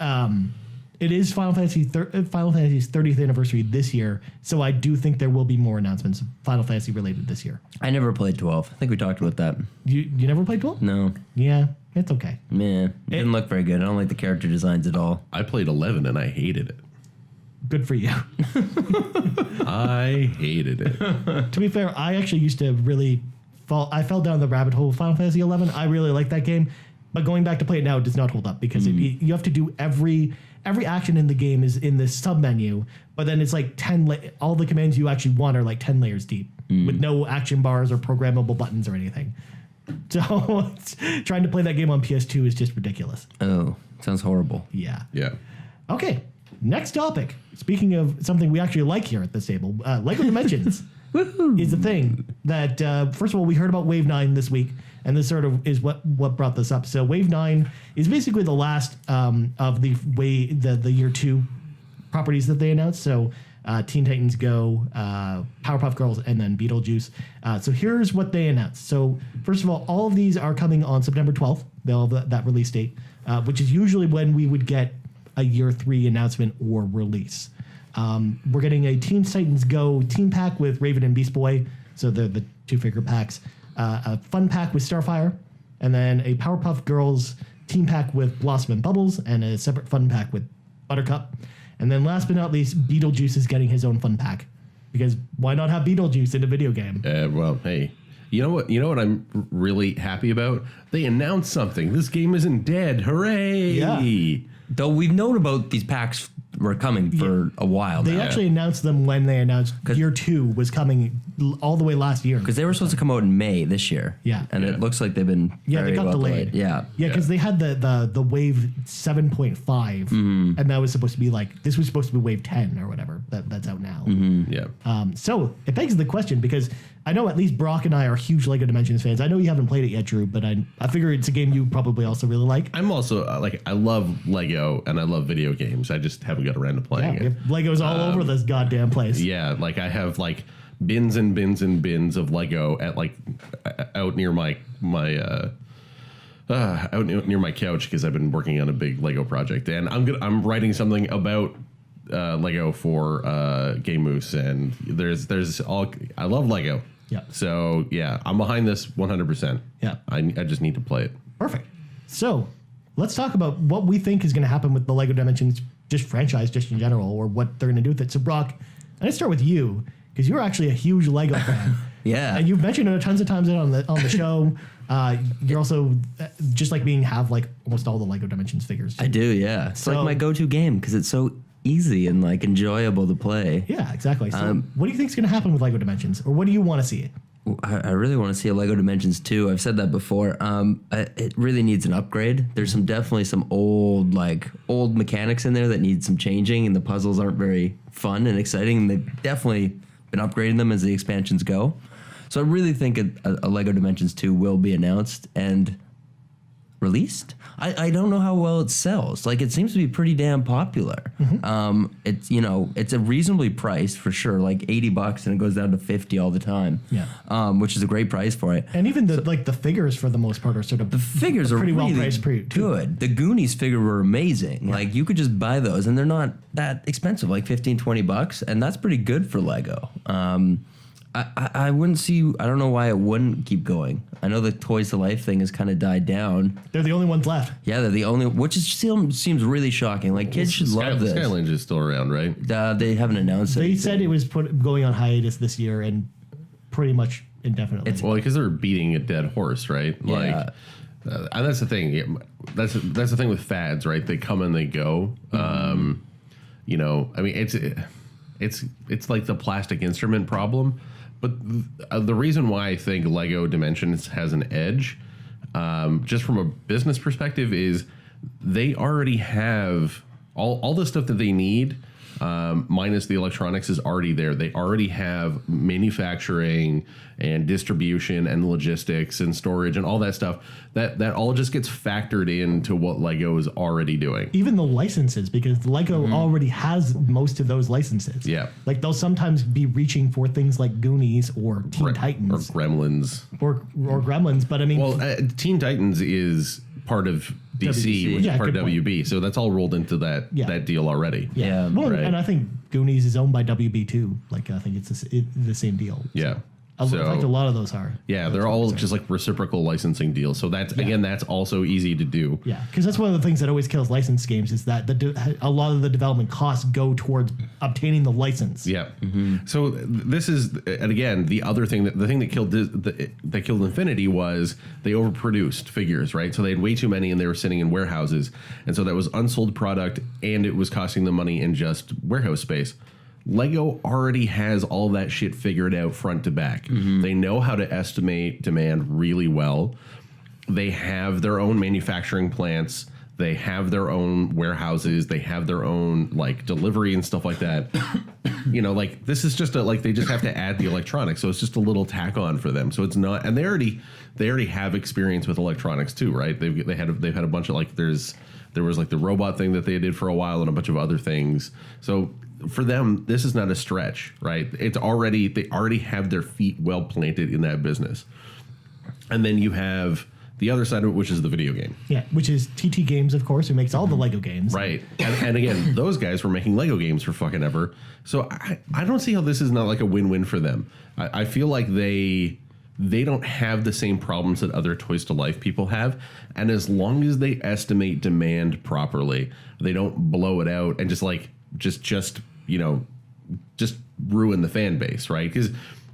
Speaker 1: it is Final Fantasy's 30th anniversary this year, so I do think there will be more announcements Final Fantasy related this year.
Speaker 3: I never played 12. I think we talked about that.
Speaker 1: You never played 12?
Speaker 3: No.
Speaker 1: Yeah, it's okay.
Speaker 3: Man, it didn't look very good. I don't like the character designs at all.
Speaker 2: I played 11 and I hated it.
Speaker 1: Good for you.
Speaker 2: I hated it.
Speaker 1: To be fair, I actually used to really I fell down the rabbit hole of Final Fantasy 11. I really like that game, but going back to play it now, it does not hold up because you have to do every action in the game is in this sub menu, but then it's like 10 all the commands you actually want are like 10 layers deep with no action bars or programmable buttons or anything. So trying to play that game on PS2 is just ridiculous.
Speaker 3: Oh, sounds horrible.
Speaker 1: Yeah.
Speaker 2: Yeah.
Speaker 1: Okay, next topic. Speaking of something we actually like here at this table, Lego Dimensions is the thing that, first of all, we heard about Wave 9 this week, and this sort of is what brought this up. So Wave 9 is basically the last of the year 2 properties that they announced. So Teen Titans Go, Powerpuff Girls, and then Beetlejuice. So here's what they announced. So first of all of these are coming on September 12th. They'll have that release date, which is usually when we would get a year 3 announcement or release. We're getting a Teen Titans Go team pack with Raven and Beast Boy. So they're the 2-figure packs. A fun pack with Starfire, and then a Powerpuff Girls team pack with Blossom and Bubbles, and a separate fun pack with Buttercup. And then last but not least, Beetlejuice is getting his own fun pack. Because why not have Beetlejuice in a video game?
Speaker 2: Well, hey, you know what I'm really happy about? They announced something. This game isn't dead. Hooray!
Speaker 1: Yeah.
Speaker 3: Though we've known about these packs were coming for a while now.
Speaker 1: They actually announced them when they announced year 2 was coming all the way last year.
Speaker 3: Because they were supposed to come out in May this year.
Speaker 1: Yeah.
Speaker 3: And it looks like they've been
Speaker 1: they got delayed.
Speaker 3: Yeah.
Speaker 1: Yeah, because they had the Wave 7.5, and that was supposed to be this was supposed to be Wave 10 or whatever. That's out now.
Speaker 2: Yeah.
Speaker 1: So it begs the question, because I know at least Brock and I are huge Lego Dimensions fans. I know you haven't played it yet, Drew, but I figure it's a game you probably also really like.
Speaker 2: I'm also I love Lego and I love video games. I just haven't got around to playing it.
Speaker 1: Lego's all over this goddamn place.
Speaker 2: Yeah, I have bins and bins and bins of Lego at out near my out near my couch because I've been working on a big Lego project, and I'm writing something about Lego for Game Moose, and there's all I love Lego.
Speaker 1: Yeah.
Speaker 2: So yeah, I'm behind this 100%.
Speaker 1: Yeah.
Speaker 2: I just need to play it.
Speaker 1: Perfect. So let's talk about what we think is going to happen with the Lego Dimensions franchise in general, or what they're going to do with it. So Brock, I'm going to start with you because you're actually a huge Lego fan.
Speaker 3: Yeah.
Speaker 1: And you've mentioned it tons of times on the show. You're also just like being have almost all the Lego Dimensions figures.
Speaker 3: I do, yeah. It's my go-to game because it's so easy and enjoyable to play.
Speaker 1: Yeah, exactly. So what do you think is going to happen with Lego Dimensions, or what do you want to see?
Speaker 3: I really want to see a Lego Dimensions 2. I've said that before. It really needs an upgrade. There's definitely some old mechanics in there that need some changing, and the puzzles aren't very fun and exciting. And they've definitely been upgrading them as the expansions go. So I really think a Lego Dimensions 2 will be announced and released. I don't know how well it sells. It seems to be pretty damn popular. Mm-hmm. It's a reasonably priced for sure, $80, and it goes down to $50 all the time.
Speaker 1: Yeah.
Speaker 3: Which is a great price for it.
Speaker 1: And even the figures for the most part are sort of
Speaker 3: the figures are
Speaker 1: pretty
Speaker 3: really
Speaker 1: well priced.
Speaker 3: Good. The Goonies figure were amazing. Yeah. You could just buy those, and they're not that expensive, $15-20, and that's pretty good for Lego. I wouldn't see. I don't know why it wouldn't keep going. I know the Toys to Life thing has kind of died down.
Speaker 1: They're the only ones left.
Speaker 3: Yeah, they're the only, which still seems really shocking. Kids should love this.
Speaker 2: Skylanders is still around, right?
Speaker 3: They haven't announced it.
Speaker 1: They said it was going on hiatus this year and pretty much indefinitely.
Speaker 2: Well, because they're beating a dead horse, right?
Speaker 3: Yeah.
Speaker 2: And that's the thing. That's the thing with fads, right? They come and they go.
Speaker 1: Mm-hmm.
Speaker 2: I mean, it's like the plastic instrument problem. But the reason why I think Lego Dimensions has an edge, just from a business perspective, is they already have all the stuff that they need, minus the electronics, is already there. They already have manufacturing and distribution and logistics and storage and all that stuff. That all just gets factored into what Lego is already doing.
Speaker 1: Even the licenses, because Lego already has most of those licenses.
Speaker 2: Yeah.
Speaker 1: Like they'll sometimes be reaching for things like Goonies or Teen Titans
Speaker 2: Or Gremlins.
Speaker 1: or Gremlins. But I mean,
Speaker 2: Well, Teen Titans is part of DC, which
Speaker 1: Yeah,
Speaker 2: is part of
Speaker 1: good point.
Speaker 2: WB. So that's all rolled into that deal already.
Speaker 3: Yeah,
Speaker 1: well,
Speaker 2: right.
Speaker 1: and I think Goonies is owned by WB too. Like I think it's the same deal.
Speaker 2: Yeah.
Speaker 1: In fact, a lot of those are.
Speaker 2: Yeah, they're all just like reciprocal licensing deals. So that's again, that's also easy to do.
Speaker 1: Yeah, because that's one of the things that always kills licensed games is that a lot of the development costs go towards obtaining the license.
Speaker 2: Yeah. So this is, and again, the other thing that killed that killed Infinity was they overproduced figures, right? So they had way too many and they were sitting in warehouses, and so that was unsold product and it was costing them money in just warehouse space. Lego already has all that shit figured out front to back. They know how to estimate demand really well. They have their own manufacturing plants. They have their own warehouses. They have their own like delivery and stuff like that. You know, like this is just they just have to add the electronics. So it's just a little tack on for them. So it's not, and they already have experience with electronics too, right? They've had a bunch of like there was like the robot thing that they did for a while and a bunch of other things. So for them, this is not a stretch, right? They already have their feet well planted in that business. And then you have the other side of it, which is the video game.
Speaker 1: Yeah, which is TT Games, of course, who makes all the Lego games.
Speaker 2: Right. And again, those guys were making Lego games for fucking ever. So I don't see how this is not like a win-win for them. I feel like they don't have the same problems that other Toys to Life people have. And as long as they estimate demand properly, they don't blow it out and just ruin the fan base, right? Because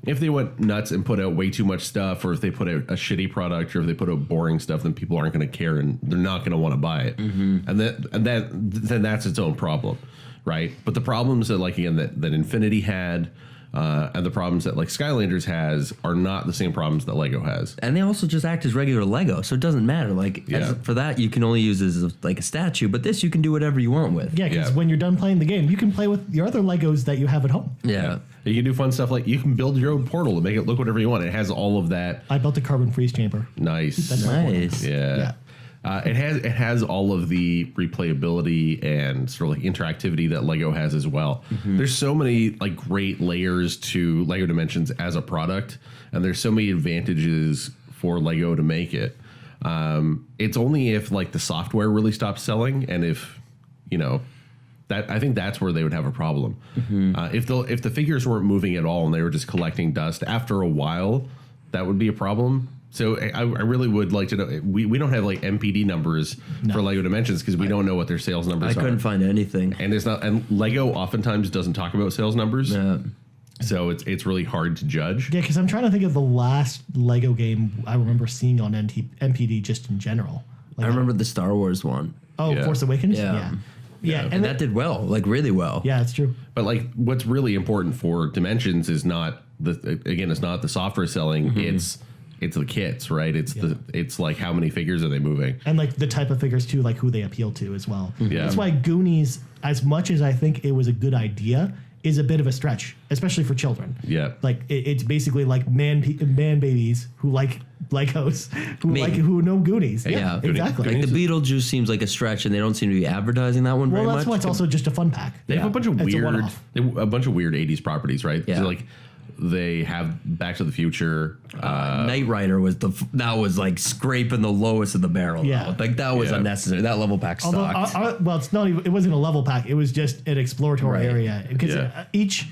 Speaker 2: if they went nuts and put out way too much stuff, or if they put out a shitty product, or if they put out boring stuff, then people aren't going to care and they're not going to want to buy it. And then that's its own problem, right? But the problems that that Infinity had, and the problems that like Skylanders has are not the same problems that Lego has.
Speaker 3: And they also just act as regular Lego, so it doesn't matter. Like for that, you can only use it as like a statue, but this you can do whatever you want with.
Speaker 1: Yeah, because when you're done playing the game, you can play with your other Legos that you have at home.
Speaker 3: Yeah.
Speaker 2: You can do fun stuff like you can build your own portal and make it look whatever you want. It has all of that.
Speaker 1: I built a carbon freeze chamber.
Speaker 2: Nice.
Speaker 1: That's my portal.
Speaker 3: Nice.
Speaker 2: Yeah. It has all of the replayability and sort of like interactivity that Lego has as well. There's so many like great layers to Lego Dimensions as a product, and there's so many advantages for Lego to make it. It's only if like the software really stops selling, and if that, I think that's where they would have a problem. If the figures weren't moving at all and they were just collecting dust, after a while, that would be a problem. So I really would like to know. We don't have like MPD numbers for Lego Dimensions because we don't know what their sales numbers are.
Speaker 3: I couldn't find anything.
Speaker 2: And it's not. And Lego oftentimes doesn't talk about sales numbers.
Speaker 3: Yeah.
Speaker 2: So it's really hard to judge.
Speaker 1: Yeah, because I'm trying to think of the last Lego game I remember seeing on MPD just in general. Like
Speaker 3: I remember the Star Wars one.
Speaker 1: Oh,
Speaker 2: Yeah.
Speaker 1: Force Awakens?
Speaker 3: Yeah.
Speaker 1: Yeah.
Speaker 3: And that did well, like really well.
Speaker 1: Yeah, it's true.
Speaker 2: But like, what's really important for Dimensions is not it's not the software selling. It's the kits, right? It's like how many figures are they moving?
Speaker 1: And like the type of figures too, like who they appeal to as well.
Speaker 2: Yeah.
Speaker 1: That's why Goonies, as much as I think it was a good idea, is a bit of a stretch, especially for children.
Speaker 2: Yeah.
Speaker 1: Like it's basically like man babies who like Legos, who know Goonies.
Speaker 3: Yeah.
Speaker 1: Exactly.
Speaker 3: Like the Beetlejuice seems like a stretch, and they don't seem to be advertising that one very
Speaker 1: Well,
Speaker 3: much.
Speaker 1: that's why it's also just a fun pack.
Speaker 2: They have a bunch of
Speaker 1: It's a
Speaker 2: weird,
Speaker 1: one-off.
Speaker 2: 80s properties, right?
Speaker 3: Yeah.
Speaker 2: So like they have Back to the Future.
Speaker 3: Knight Rider was that was like scraping the lowest of the barrel.
Speaker 1: Yeah.
Speaker 3: though. Like that was
Speaker 2: Yeah.
Speaker 3: unnecessary. That level pack
Speaker 1: Although,
Speaker 3: sucked.
Speaker 1: well, it's not even. It wasn't a level pack. It was just an exploratory
Speaker 3: Right.
Speaker 1: area because
Speaker 2: Yeah.
Speaker 1: each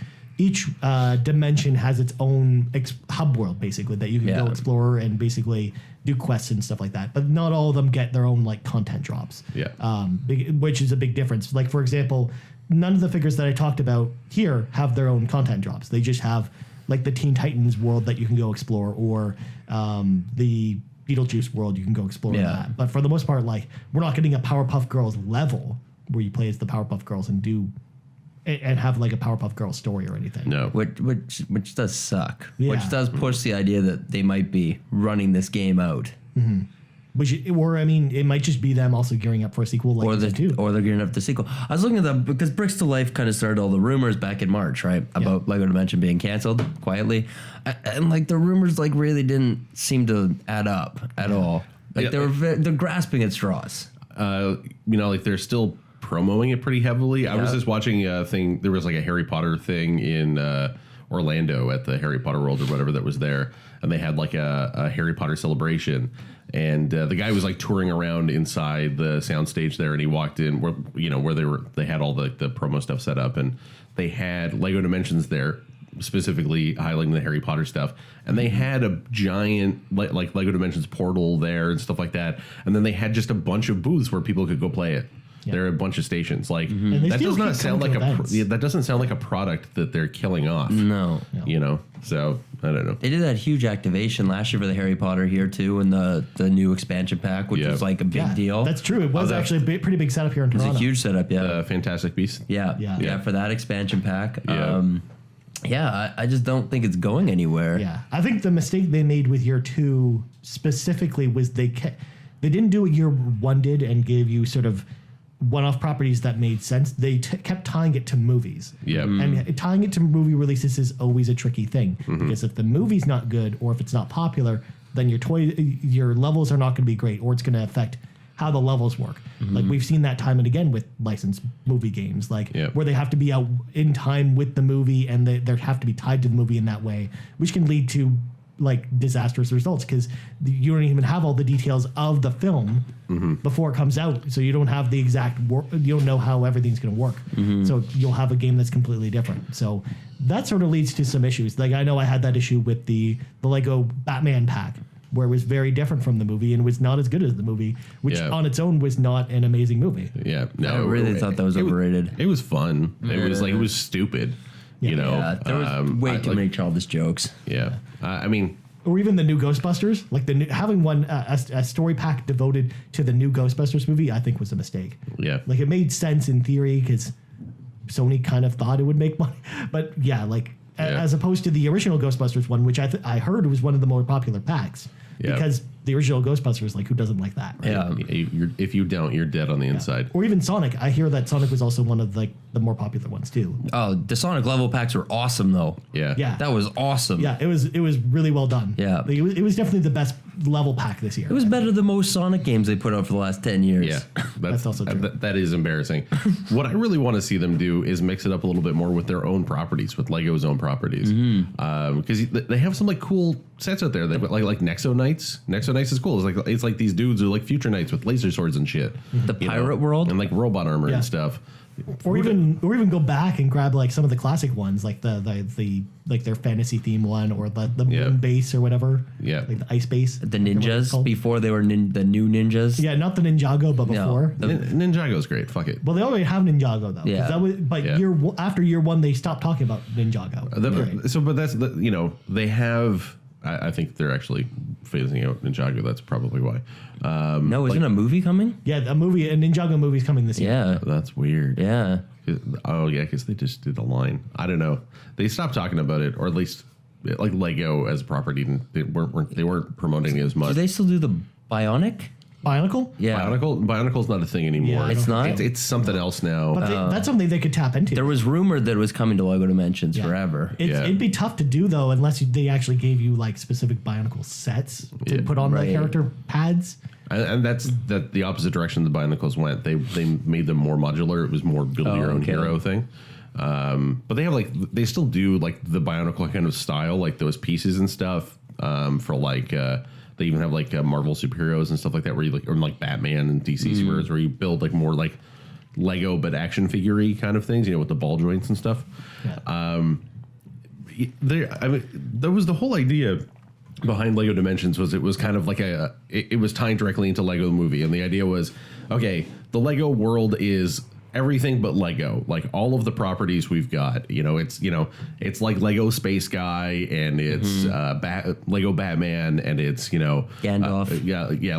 Speaker 1: dimension has its own hub world basically that you can go
Speaker 3: Yeah.
Speaker 1: explore and basically do quests and stuff like that. But not all of them get their own like content drops.
Speaker 2: Yeah.
Speaker 1: Which is a big difference. Like for example, none of the figures that I talked about here have their own content drops. They just have like the Teen Titans world that you can go explore, or the Beetlejuice world you can go explore.
Speaker 3: Yeah.
Speaker 1: That. But for the most part, like we're not getting a Powerpuff Girls level where you play as the Powerpuff Girls and do and have like a Powerpuff Girls story or anything.
Speaker 2: No.
Speaker 3: Which does suck.
Speaker 1: Yeah.
Speaker 3: Which does push the idea that they might be running this game out.
Speaker 1: Or I mean, it might just be them also gearing up for a sequel, like
Speaker 3: Or they're gearing up the sequel. I was looking at that because Bricks to Life kind of started all the rumors back in March, right? About Lego Dimension being canceled quietly. And like the rumors like really didn't seem to add up at all. Like they're grasping at straws.
Speaker 2: Like they're still promoting it pretty heavily. I was just watching a thing. There was like a Harry Potter thing in Orlando at the Harry Potter World or whatever that was there. And they had like a Harry Potter celebration. And the guy was like touring around inside the soundstage there, and he walked in where they had all the promo stuff set up, and they had Lego Dimensions there, specifically highlighting the Harry Potter stuff, and they had a giant like Lego Dimensions portal there and stuff like that, and then they had just a bunch of booths where people could go play it. There are a bunch of stations. Like that does not sound like that doesn't sound like a product that they're killing off.
Speaker 3: No.
Speaker 2: So I don't know.
Speaker 3: They did that huge activation last year for the Harry Potter here too, and the new expansion pack, which was like a big deal.
Speaker 1: That's true. It was actually a pretty big setup here in Toronto.
Speaker 3: It was a huge setup. Yeah.
Speaker 2: Fantastic Beasts.
Speaker 3: Yeah. For that expansion pack.
Speaker 2: Yeah.
Speaker 3: I just don't think it's going anywhere.
Speaker 1: Yeah, I think the mistake they made with year 2 specifically was they didn't do what year 1 did and gave you sort of one-off properties that made sense. They kept tying it to movies.
Speaker 2: Yeah.
Speaker 1: And tying it to movie releases is always a tricky thing because if the movie's not good or if it's not popular, then your levels are not going to be great, or it's going to affect how the levels work. Like we've seen that time and again with licensed movie games, where they have to be out in time with the movie and they have to be tied to the movie in that way, which can lead to like disastrous results because you don't even have all the details of the film before it comes out, so you don't have the exact you don't know how everything's going to work, so you'll have a game that's completely different. So that sort of leads to some issues. Like I know I had that issue with the Lego Batman pack where it was very different from the movie and was not as good as the movie, which on its own was not an amazing movie.
Speaker 2: Yeah, no,
Speaker 3: I really thought that was overrated.
Speaker 2: It was fun. It was stupid. There
Speaker 3: was way too many childish jokes.
Speaker 2: Yeah, I mean,
Speaker 1: or even the new Ghostbusters, like having one a story pack devoted to the new Ghostbusters movie, I think was a mistake.
Speaker 2: Yeah,
Speaker 1: like it made sense in theory because Sony kind of thought it would make money, but as opposed to the original Ghostbusters one, which I heard was one of the more popular packs.
Speaker 2: Yeah.
Speaker 1: Because the original Ghostbusters, like, who doesn't like that? Right?
Speaker 2: Yeah. If you don't, you're dead on the inside.
Speaker 1: Or even Sonic. I hear that Sonic was also one of like the more popular ones too.
Speaker 3: Oh, the Sonic level packs were awesome though.
Speaker 2: Yeah.
Speaker 1: Yeah.
Speaker 3: That was awesome.
Speaker 1: Yeah, it was really well done.
Speaker 3: Yeah.
Speaker 1: Like, it was definitely the best level pack this year.
Speaker 3: It was better than most Sonic games they put out for the last 10 years.
Speaker 2: Yeah.
Speaker 1: That's also true.
Speaker 2: That is embarrassing. What I really want to see them do is mix it up a little bit more with their own properties, with Lego's own properties. Because they have some like cool sets out there. They've got like Nexo Knights. Nexo Knights is cool. It's like these dudes are like future knights with laser swords and shit.
Speaker 3: The pirate world
Speaker 2: and like robot armor and stuff.
Speaker 1: Or even go back and grab like some of the classic ones, like the like their fantasy theme one, or the moon base or whatever.
Speaker 2: Yeah,
Speaker 1: like the ice base.
Speaker 3: The ninjas before they were the new ninjas.
Speaker 1: Yeah, not the Ninjago, but before.
Speaker 2: Ninjago's great. Fuck it.
Speaker 1: Well, they already have Ninjago though.
Speaker 3: Yeah.
Speaker 1: After year 1, they stopped talking about Ninjago.
Speaker 2: But that's they have. I think they're actually phasing out Ninjago. That's probably why.
Speaker 3: No, isn't a movie coming?
Speaker 1: Yeah, a Ninjago movie's coming this year.
Speaker 3: Yeah.
Speaker 2: That's weird.
Speaker 3: Yeah.
Speaker 2: Oh, yeah, because they just did a line. I don't know. They stopped talking about it, or at least like Lego as a property. They weren't promoting it as much.
Speaker 3: Do they still do the Bionic?
Speaker 1: Bionicle?
Speaker 3: Yeah.
Speaker 2: Bionicle's not a thing anymore.
Speaker 1: Yeah,
Speaker 3: it's not?
Speaker 2: It's something else now.
Speaker 1: But that's something they could tap into.
Speaker 3: There was rumored that it was coming to Lego Dimensions forever.
Speaker 1: It'd be tough to do, though, unless they actually gave you, like, specific Bionicle sets to put on the character pads.
Speaker 2: And that's the opposite direction the Bionicles went. They made them more modular. It was more build your own hero thing. But they have, they still do, the Bionicle kind of style, like those pieces and stuff for, they even have Marvel superheroes and stuff like that, where you or Batman and DC superheroes, where you build more Lego but action figure-y kind of things, with the ball joints and stuff. Yeah. That was the whole idea behind Lego Dimensions. Was it was kind of like it was tying directly into Lego the movie, and the idea was, okay, the Lego world is everything but Lego, like all of the properties we've got. It's like Lego Space Guy, and it's Lego Batman, and it's
Speaker 3: Gandalf.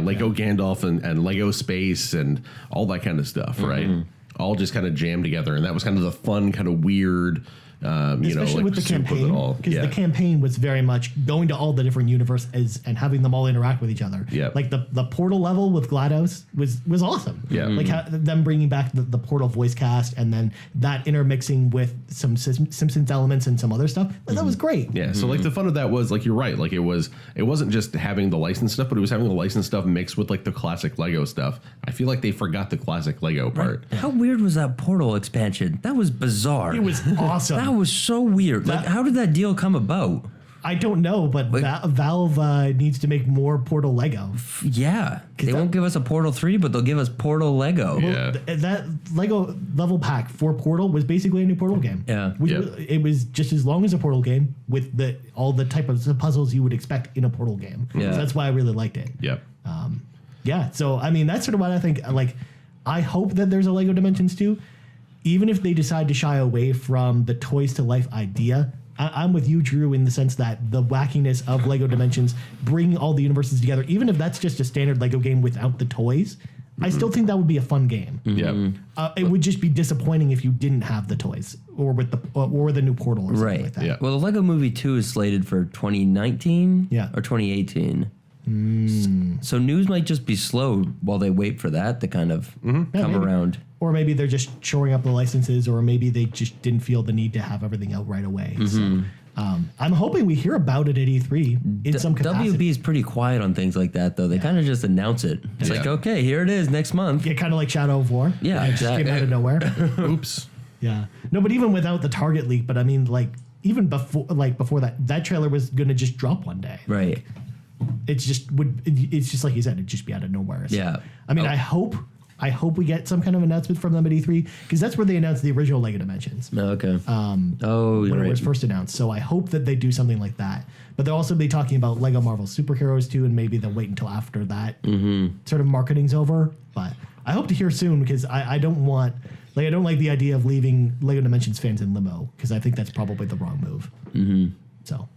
Speaker 2: Lego Gandalf and Lego Space and all that kind of stuff, right? all just kind of jammed together, and that was kind of the fun, kind of weird.
Speaker 1: Especially with the
Speaker 2: soup of it
Speaker 1: campaign,
Speaker 2: all.
Speaker 1: because the campaign was very much going to all the different universes and having them all interact with each other.
Speaker 2: Yeah.
Speaker 1: Like the portal level with GLaDOS was awesome.
Speaker 2: Yeah.
Speaker 1: Like them bringing back the portal voice cast and then that intermixing with some Simpsons elements and some other stuff. That was great.
Speaker 2: Yeah, so like the fun of that was like you're right, like it wasn't just having the licensed stuff, but it was having the licensed stuff mixed with like the classic Lego stuff. I feel like they forgot the classic Lego part.
Speaker 3: How weird was that Portal expansion? That was bizarre.
Speaker 1: It was awesome.
Speaker 3: That was so weird. Like, how did that deal come about?
Speaker 1: I don't know, but Valve needs to make more Portal Lego.
Speaker 3: Yeah, they won't give us a Portal 3, but they'll give us Portal Lego.
Speaker 2: Yeah.
Speaker 1: That Lego level pack for Portal was basically a new Portal game.
Speaker 3: Yeah.
Speaker 1: It was just as long as a Portal game with all the type of puzzles you would expect in a Portal game.
Speaker 3: Yeah.
Speaker 1: So that's why I really liked it.
Speaker 2: Yep.
Speaker 1: Yeah, so I mean, that's sort of what I think. Like, I hope that there's a Lego Dimensions 2, even if they decide to shy away from the toys to life idea. I'm with you, Drew, in the sense that the wackiness of Lego Dimensions, bringing all the universes together, even if that's just a standard Lego game without the toys, I still think that would be a fun game.
Speaker 2: Yeah.
Speaker 1: It would just be disappointing if you didn't have the toys or with the new Portal or something like that.
Speaker 2: Yeah.
Speaker 3: Well, the Lego Movie 2 is slated for 2019 or 2018. So news might just be slow while they wait for that to kind of come around.
Speaker 1: Or maybe they're just shoring up the licenses, or maybe they just didn't feel the need to have everything out right away. So I'm hoping we hear about it at E3 in some capacity.
Speaker 3: WB is pretty quiet on things like that, though. They kind of just announce it. It's like, okay, here it is next month.
Speaker 1: Yeah, kind of like Shadow of War.
Speaker 3: Yeah,
Speaker 1: it just came out of nowhere.
Speaker 2: Oops.
Speaker 1: Yeah. No, but even without the Target leak, but I mean, like, even before that trailer was going to just drop one day.
Speaker 3: Right.
Speaker 1: It's just like you said, it'd just be out of nowhere. So,
Speaker 3: Yeah.
Speaker 1: I mean, I hope we get some kind of announcement from them at E3, because that's where they announced the original Lego Dimensions.
Speaker 3: Okay.
Speaker 1: When it was first announced. So I hope that they do something like that. But they'll also be talking about Lego Marvel Superheroes too, and maybe they'll wait until after that sort of marketing's over. But I hope to hear soon, because I don't like the idea of leaving Lego Dimensions fans in limbo, because I think that's probably the wrong move. So.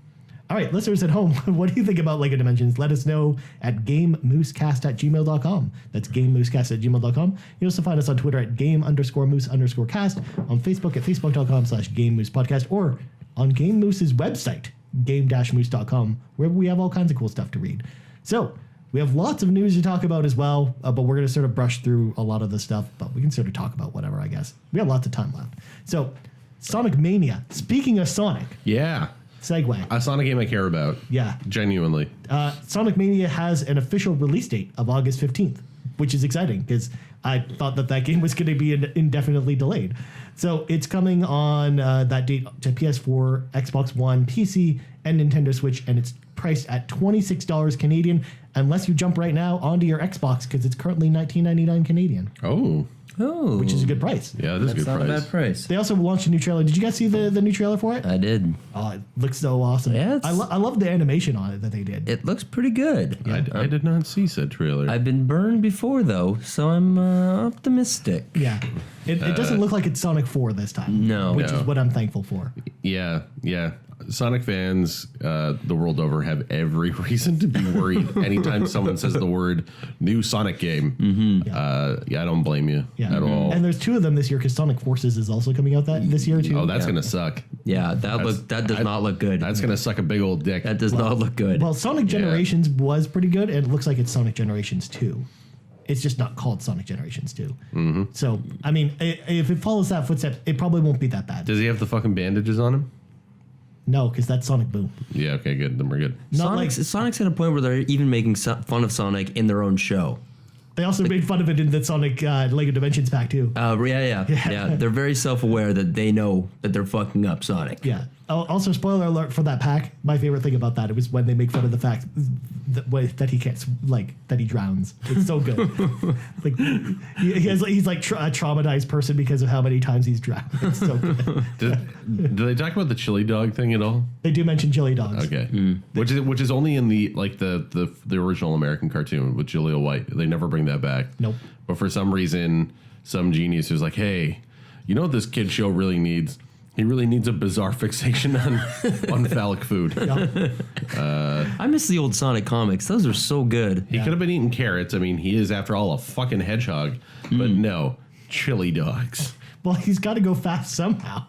Speaker 1: All right, listeners at home, what do you think about Lego Dimensions? Let us know at gamemoosecast@gmail.com. That's gamemoosecast@gmail.com. You also find us on Twitter at game_moose_cast, on Facebook at facebook.com/gamemoosepodcast, or on Game Moose's website, game-moose.com, where we have all kinds of cool stuff to read. So we have lots of news to talk about as well, but we're going to sort of brush through a lot of the stuff, but we can sort of talk about whatever, I guess. We have lots of time left. So Sonic Mania. Speaking of Sonic.
Speaker 2: Yeah.
Speaker 1: Segue.
Speaker 2: A Sonic game I care about.
Speaker 1: Yeah.
Speaker 2: Genuinely.
Speaker 1: Sonic Mania has an official release date of August 15th, which is exciting because I thought that game was going to be indefinitely delayed. So it's coming on that date to PS4, Xbox One, PC, and Nintendo Switch, and it's priced at $26 Canadian, unless you jump right now onto your Xbox, because it's currently $19.99 Canadian.
Speaker 3: Oh.
Speaker 1: Which is a good price.
Speaker 2: Yeah, that's a good
Speaker 3: not
Speaker 2: price.
Speaker 3: a bad price.
Speaker 1: They also launched a new trailer. Did you guys see the new trailer for it?
Speaker 3: I did.
Speaker 1: Oh, it looks so awesome.
Speaker 3: Yeah,
Speaker 1: I love the animation on it that they did.
Speaker 3: It looks pretty good.
Speaker 2: I did not see said trailer.
Speaker 3: I've been burned before, though, so I'm optimistic.
Speaker 1: Yeah. It doesn't look like it's Sonic 4 this time.
Speaker 3: No.
Speaker 1: Which is what I'm thankful for.
Speaker 2: Yeah. Sonic fans the world over have every reason to be worried anytime someone says the word new Sonic game. I don't blame you at all.
Speaker 1: And there's two of them this year, because Sonic Forces is also coming out this year too.
Speaker 2: Oh, that's going to suck.
Speaker 3: Yeah, that does not look good.
Speaker 2: That's going to suck a big old dick.
Speaker 3: That does not look good.
Speaker 1: Well, Sonic Generations was pretty good, and it looks like it's Sonic Generations 2. It's just not called Sonic Generations 2. So, I mean, if it follows that footsteps, it probably won't be that bad.
Speaker 2: Does he have the fucking bandages on him?
Speaker 1: No, because that's Sonic Boom.
Speaker 2: Yeah, okay, good. Then we're good.
Speaker 3: Sonic's at a point where they're even making fun of Sonic in their own show.
Speaker 1: They also made fun of it in the Sonic Lego Dimensions pack too.
Speaker 3: Yeah. They're very self-aware that they know that they're fucking up Sonic.
Speaker 1: Yeah. Also, spoiler alert for that pack. My favorite thing about that, it was when they make fun of the fact that he can't, that he drowns. It's so good. He's like a traumatized person because of how many times he's drowned. It's so good.
Speaker 2: Do they talk about the chili dog thing at all?
Speaker 1: They do mention chili dogs.
Speaker 2: Okay, which is only in the original American cartoon with Julia White. They never bring that back.
Speaker 1: Nope.
Speaker 2: But for some reason, some genius was like, "Hey, you know what this kid show really needs? He really needs a bizarre fixation on phallic food."
Speaker 1: Yeah.
Speaker 3: I miss the old Sonic comics. Those are so good.
Speaker 2: He could have been eating carrots. I mean, he is, after all, a fucking hedgehog. But no, chili dogs.
Speaker 1: Well, he's got to go fast somehow.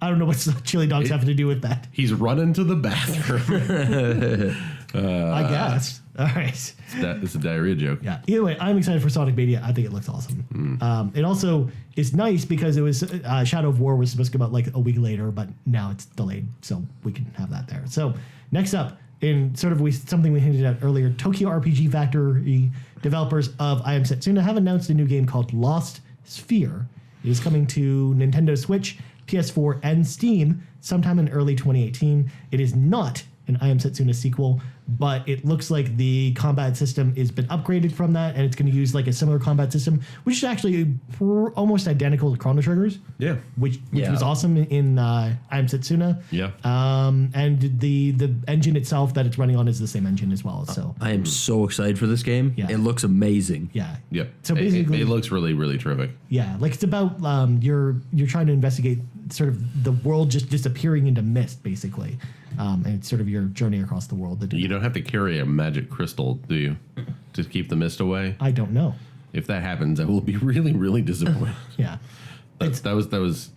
Speaker 1: I don't know what chili dogs have to do with that.
Speaker 2: He's running to the bathroom.
Speaker 1: I guess. All right.
Speaker 2: It's a diarrhea joke.
Speaker 1: Yeah. Either way, I'm excited for Sonic Mania. I think it looks awesome. It also is nice because it was Shadow of War was supposed to come out like a week later, but now it's delayed, so we can have that there. So next up, in sort of something we hinted at earlier, Tokyo RPG Factory developers of I Am Setsuna have announced a new game called Lost Sphere. It is coming to Nintendo Switch, PS4, and Steam sometime in early 2018. It is not an I Am Setsuna sequel, but it looks like the combat system has been upgraded from that, and it's going to use like a similar combat system, which is actually almost identical to Chrono Trigger's.
Speaker 2: Yeah.
Speaker 1: Which was awesome in I Am Setsuna.
Speaker 2: Yeah.
Speaker 1: And the engine itself that it's running on is the same engine as well. So
Speaker 3: I am so excited for this game.
Speaker 1: Yeah.
Speaker 3: It looks amazing.
Speaker 1: yeah.
Speaker 2: Yep.
Speaker 1: So basically,
Speaker 2: it looks really, really terrific.
Speaker 1: yeah, like it's about you're trying to investigate sort of the world just disappearing into mist, basically, and it's sort of your journey across the world.
Speaker 2: You don't have to carry a magic crystal, do you, to keep the mist away?
Speaker 1: I don't know.
Speaker 2: If that happens, I will be really, really disappointed.
Speaker 1: Yeah,
Speaker 2: That was.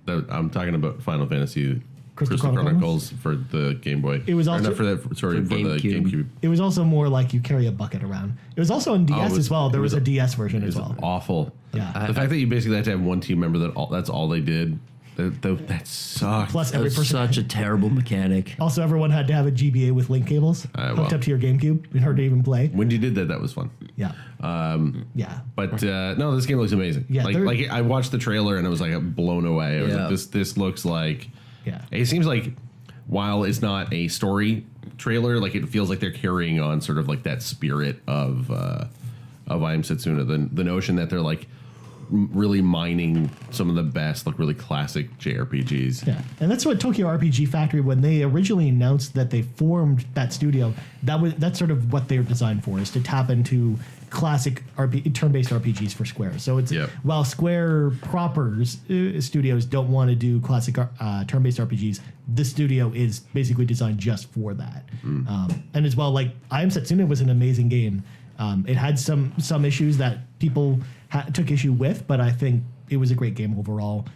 Speaker 2: I'm talking about Final Fantasy
Speaker 1: Crystal
Speaker 2: Crystal
Speaker 1: Chronicles?
Speaker 2: Chronicles for the Game Boy.
Speaker 1: It was
Speaker 2: Or
Speaker 1: also-
Speaker 2: not for that. Sorry, for the
Speaker 3: GameCube.
Speaker 2: GameCube.
Speaker 1: it was also more like you carry a bucket around. It was also on DS
Speaker 2: it was-
Speaker 1: as well. There
Speaker 2: it
Speaker 1: was
Speaker 2: was
Speaker 1: a DS version
Speaker 2: It
Speaker 1: as
Speaker 2: was
Speaker 1: well.
Speaker 2: awful.
Speaker 1: Yeah.
Speaker 2: The fact that you basically had to have one team member that's all they did. That sucked.
Speaker 1: Plus,
Speaker 3: That
Speaker 1: every
Speaker 3: was
Speaker 1: person.
Speaker 3: such a terrible mechanic.
Speaker 1: Also, everyone had to have a GBA with link cables hooked
Speaker 2: well.
Speaker 1: up to your GameCube in order to even play.
Speaker 2: When you did that was fun.
Speaker 1: Yeah. Yeah.
Speaker 2: But no, this game looks amazing.
Speaker 1: Yeah,
Speaker 2: like I watched the trailer and I was like blown away. I was
Speaker 3: Yeah.
Speaker 2: like, this looks like.
Speaker 1: Yeah.
Speaker 2: It seems like while it's not a story trailer, like it feels like they're carrying on sort of like that spirit of I Am Setsuna. The notion that they're like really mining some of the best, like really classic JRPGs.
Speaker 1: Yeah, and that's what Tokyo RPG Factory, when they originally announced that they formed that studio, that's sort of what they were designed for, is to tap into classic turn-based RPGs for Square. So it's while Square proper's studios don't want to do classic turn-based RPGs, this studio is basically designed just for that. And as well, like I Am Setsuna was an amazing game. It had some issues that people took issue with, but I think it was a great game overall.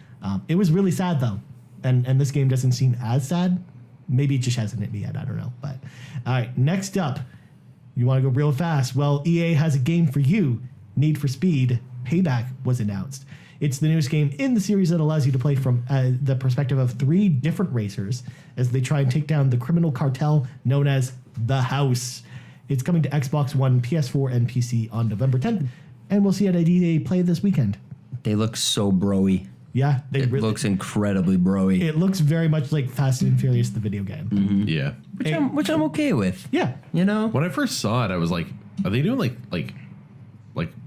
Speaker 1: It was really sad though, and this game doesn't seem as sad. Maybe it just hasn't hit me yet. I don't know. But all right, next up, you want to go real fast? Well, EA has a game for you. Need for Speed Payback was announced. It's the newest game in the series that allows you to play from the perspective of 3 different racers as they try and take down the criminal cartel known as The House. It's coming to Xbox One, PS4, and PC on November 10th, and we'll see it at EA Play this weekend.
Speaker 3: They look so broy.
Speaker 1: Yeah,
Speaker 3: It looks incredibly broy.
Speaker 1: It looks very much like Fast and Furious, the video game.
Speaker 2: Yeah.
Speaker 3: Which I'm okay with.
Speaker 1: Yeah.
Speaker 3: You know?
Speaker 2: When I first saw it, I was like, are they doing like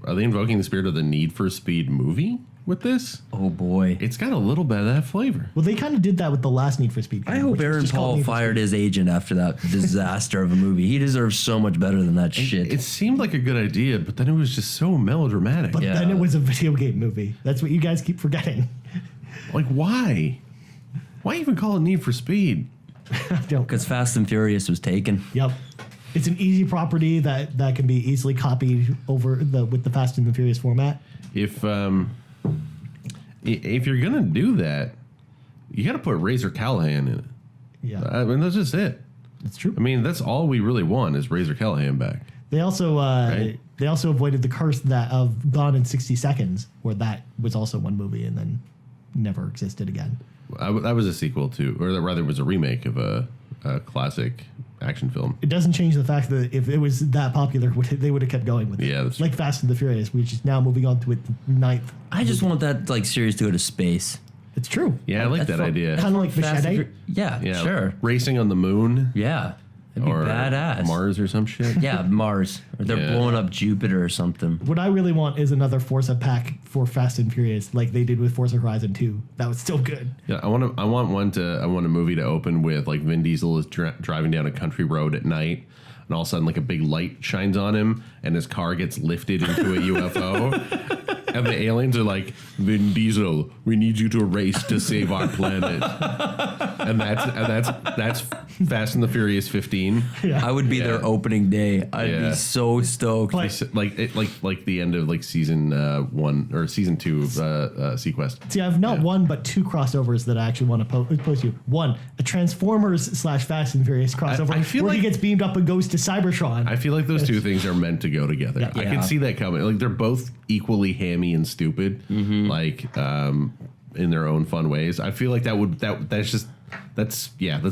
Speaker 2: are they invoking the spirit of the Need for Speed movie with this?
Speaker 3: Oh boy.
Speaker 2: It's got a little bit of that flavor.
Speaker 1: Well, they kind of did that with the last Need for Speed game.
Speaker 3: I hope
Speaker 1: which was
Speaker 3: Aaron
Speaker 1: just called
Speaker 3: Paul
Speaker 1: Need for
Speaker 3: fired
Speaker 1: Speed.
Speaker 3: his agent after that disaster of a movie. He deserves so much better than that shit.
Speaker 2: It seemed like a good idea, but then it was just so melodramatic.
Speaker 1: But then it was a video game movie. That's what you guys keep forgetting.
Speaker 2: Like, why? Why even call it Need for Speed?
Speaker 1: I don't.
Speaker 3: Because Fast and Furious was taken.
Speaker 1: Yep. It's an easy property that can be easily copied over with the Fast and the Furious format.
Speaker 2: If you're gonna do that, you got to put Razor Callahan in it.
Speaker 1: Yeah,
Speaker 2: I mean, that's just it.
Speaker 1: that's true.
Speaker 2: I mean, that's all we really want is Razor Callahan back.
Speaker 1: They also
Speaker 2: Right.
Speaker 1: they also avoided the curse that of Gone in 60 Seconds, where that was also one movie and then never existed again.
Speaker 2: That was a sequel to, or rather, it was a remake of a classic action film.
Speaker 1: It doesn't change the fact that if it was that popular, they would have kept going with it.
Speaker 2: Yeah, that's
Speaker 1: like Fast and the Furious, which is now moving on to its 9th.
Speaker 3: I just want that like series to go to space.
Speaker 1: It's true.
Speaker 2: Yeah, I like
Speaker 3: That's
Speaker 2: that
Speaker 3: fun.
Speaker 2: idea.
Speaker 1: Kind of like
Speaker 3: Fast and
Speaker 1: Machete.
Speaker 3: Yeah,
Speaker 2: Yeah,
Speaker 3: sure.
Speaker 2: racing on the moon
Speaker 3: Yeah. That'd be
Speaker 2: or
Speaker 3: badass.
Speaker 2: Mars or some shit.
Speaker 3: Yeah, Mars. Or they're
Speaker 2: Yeah.
Speaker 3: blowing up Jupiter or something.
Speaker 1: What I really want is another Forza pack for Fast and Furious, like they did with Forza Horizon 2. That was still good.
Speaker 2: Yeah, I want a movie to open with like Vin Diesel is driving down a country road at night, and all of a sudden like a big light shines on him, and his car gets lifted into a UFO, And the aliens are like, Vin Diesel, we need you to race to save our planet. and that's Fast and the Furious 15.
Speaker 3: I would be there opening day. I'd
Speaker 2: Yeah.
Speaker 3: be so stoked.
Speaker 2: Like the end of like season 1 or season 2 of Sequest.
Speaker 1: See, I have not one but two crossovers that I actually want to post you. One, a Transformers / Fast and Furious crossover
Speaker 2: I feel
Speaker 1: where he
Speaker 2: like-
Speaker 1: gets beamed up and goes to Cybertron.
Speaker 2: I feel like those two things are meant to go together.
Speaker 1: Yeah.
Speaker 2: I can see that coming. Like they're both equally hammy and stupid, like in their own fun ways. I feel like that's